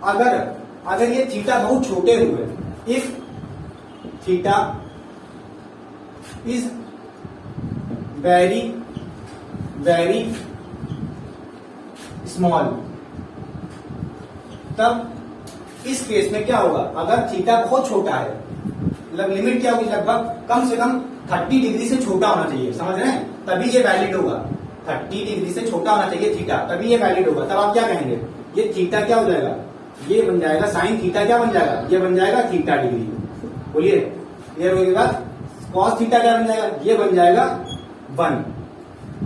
[SPEAKER 1] अगर ये थीटा बहुत छोटे हुए, if theta is very very small, तब इस केस में क्या होगा, अगर थीटा बहुत छोटा है, मतलब लिमिट क्या होगी, लगभग कम से कम 30 डिग्री से छोटा होना चाहिए। समझ रहे हैं, तभी ये वैलिड होगा। 30 डिग्री से छोटा होना चाहिए थीटा, तभी ये वैलिड होगा। तब आप क्या कहेंगे, ये थीटा क्या हो जाएगा, ये बन जाएगा साइन थीटा, क्या बन जाएगा, ये बन जाएगा थीटा डिग्री। बोलिए क्लियर होगी बात। कॉस थीटा क्या बन जाएगा, ये बन जाएगा 1।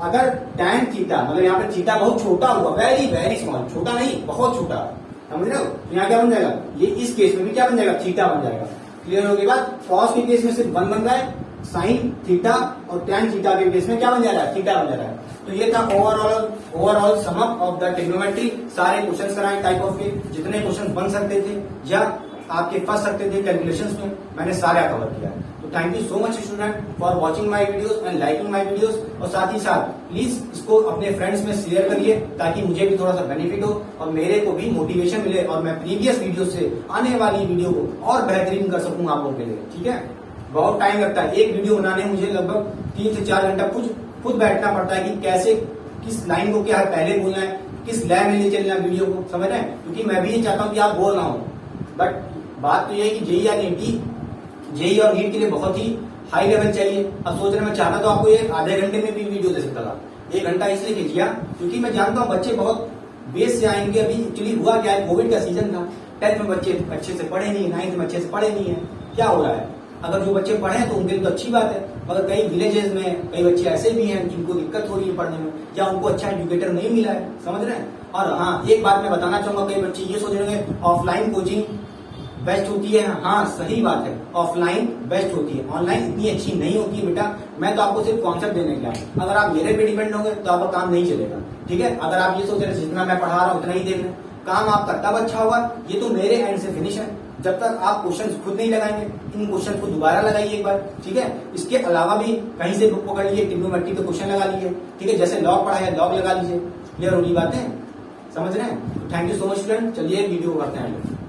[SPEAKER 1] अगर टैन थीटा, मतलब यहाँ पे थीटा बहुत छोटा होगा, वेरी वेरी स्मॉल, छोटा नहीं बहुत छोटा, समझ रहे हो? तो यहाँ क्या बन जाएगा, ये इस केस में भी क्या बन जाएगा, थीटा बन जाएगा। क्लियर होने के बाद कॉस के केस में सिर्फ 1 बन रहा है, साइन थीटा और टैन थीटा के केस में क्या बन जा रहा है, थीटा बन जा रहा है। तो ये था overall sum up of the trigonometry. सारे क्वेश्चंस कराए टाइप ऑफ के, जितने क्वेश्चंस बन सकते थे या आपके फंस सकते थे कैलकुलेशंस में, मैंने सारा कवर किया है। तो thank you so much student for watching my videos and liking my videos. और साथ ही साथ प्लीज इसको अपने फ्रेंड्स में शेयर करिए ताकि मुझे भी थोड़ा सा बेनिफिट हो और मेरे को भी मोटिवेशन मिले और मैं प्रीवियस वीडियो से आने वाली वीडियो को और बेहतरीन कर सकूं आप लोगों के लिए। ठीक है, बहुत टाइम लगता है एक वीडियो बनाने में, मुझे लगभग 3 से 4 घंटा खुद बैठना पड़ता है कि कैसे किस लाइन को क्या पहले बोलना है, किस लय में ले चलना है वीडियो को, समझ रहे हैं? क्योंकि मैं भी ये चाहता हूँ कि आप बोल रहा हूँ, बट बात तो ये है कि जेई और नीट के लिए बहुत ही हाई लेवल चाहिए। अब सोच रहे मैं चाहता तो आपको ये आधे घंटे में भी वीडियो दे सकता था, 1 घंटा इसलिए खींचिया क्योंकि मैं जानता हूँ बच्चे बहुत बेस से आएंगे। अभी एक्चुअली हुआ क्या है, कोविड का सीजन था, 10th में बच्चे अच्छे से पढ़े नहीं, 9th में अच्छे से पढ़े नहीं है। क्या हो रहा है, अगर जो बच्चे पढ़े तो उनके लिए तो अच्छी बात है, मगर कई विलेजेस में कई बच्चे ऐसे भी हैं जिनको दिक्कत हो रही है पढ़ने में या उनको अच्छा एजुकेटर नहीं मिला है, समझ रहे हैं? और हाँ, एक बात मैं बताना चाहूंगा, कई बच्चे ये सोच रहे हैं ऑफलाइन कोचिंग बेस्ट होती है। हाँ सही बात है, ऑफलाइन बेस्ट होती है, ऑनलाइन इतनी अच्छी नहीं होती है बेटा। मैं तो आपको सिर्फ कॉन्सेप्ट देने के लिए, अगर आप मेरे पे डिपेंड होंगे तो आपका काम नहीं चलेगा। ठीक है, अगर आप ये सोच रहे जितना मैं पढ़ा रहा हूँ उतना ही देख रहे, काम आपका तब अच्छा होगा, ये तो मेरे एंड से फिनिश है। जब तक आप क्वेश्चन खुद नहीं लगाएंगे, इन क्वेश्चन को दोबारा लगाइए एक बार। ठीक है, इसके अलावा भी कहीं से बुक पकड़ लीजिए, ट्रिग्नोमेट्री के क्वेश्चन लगा लीजिए। ठीक है, जैसे लॉग पढ़ा है लॉग लगा लीजिए। क्लियर होगी बातें, समझ रहे हैं? Thank you so much student, चलिए वीडियो को करते हैं।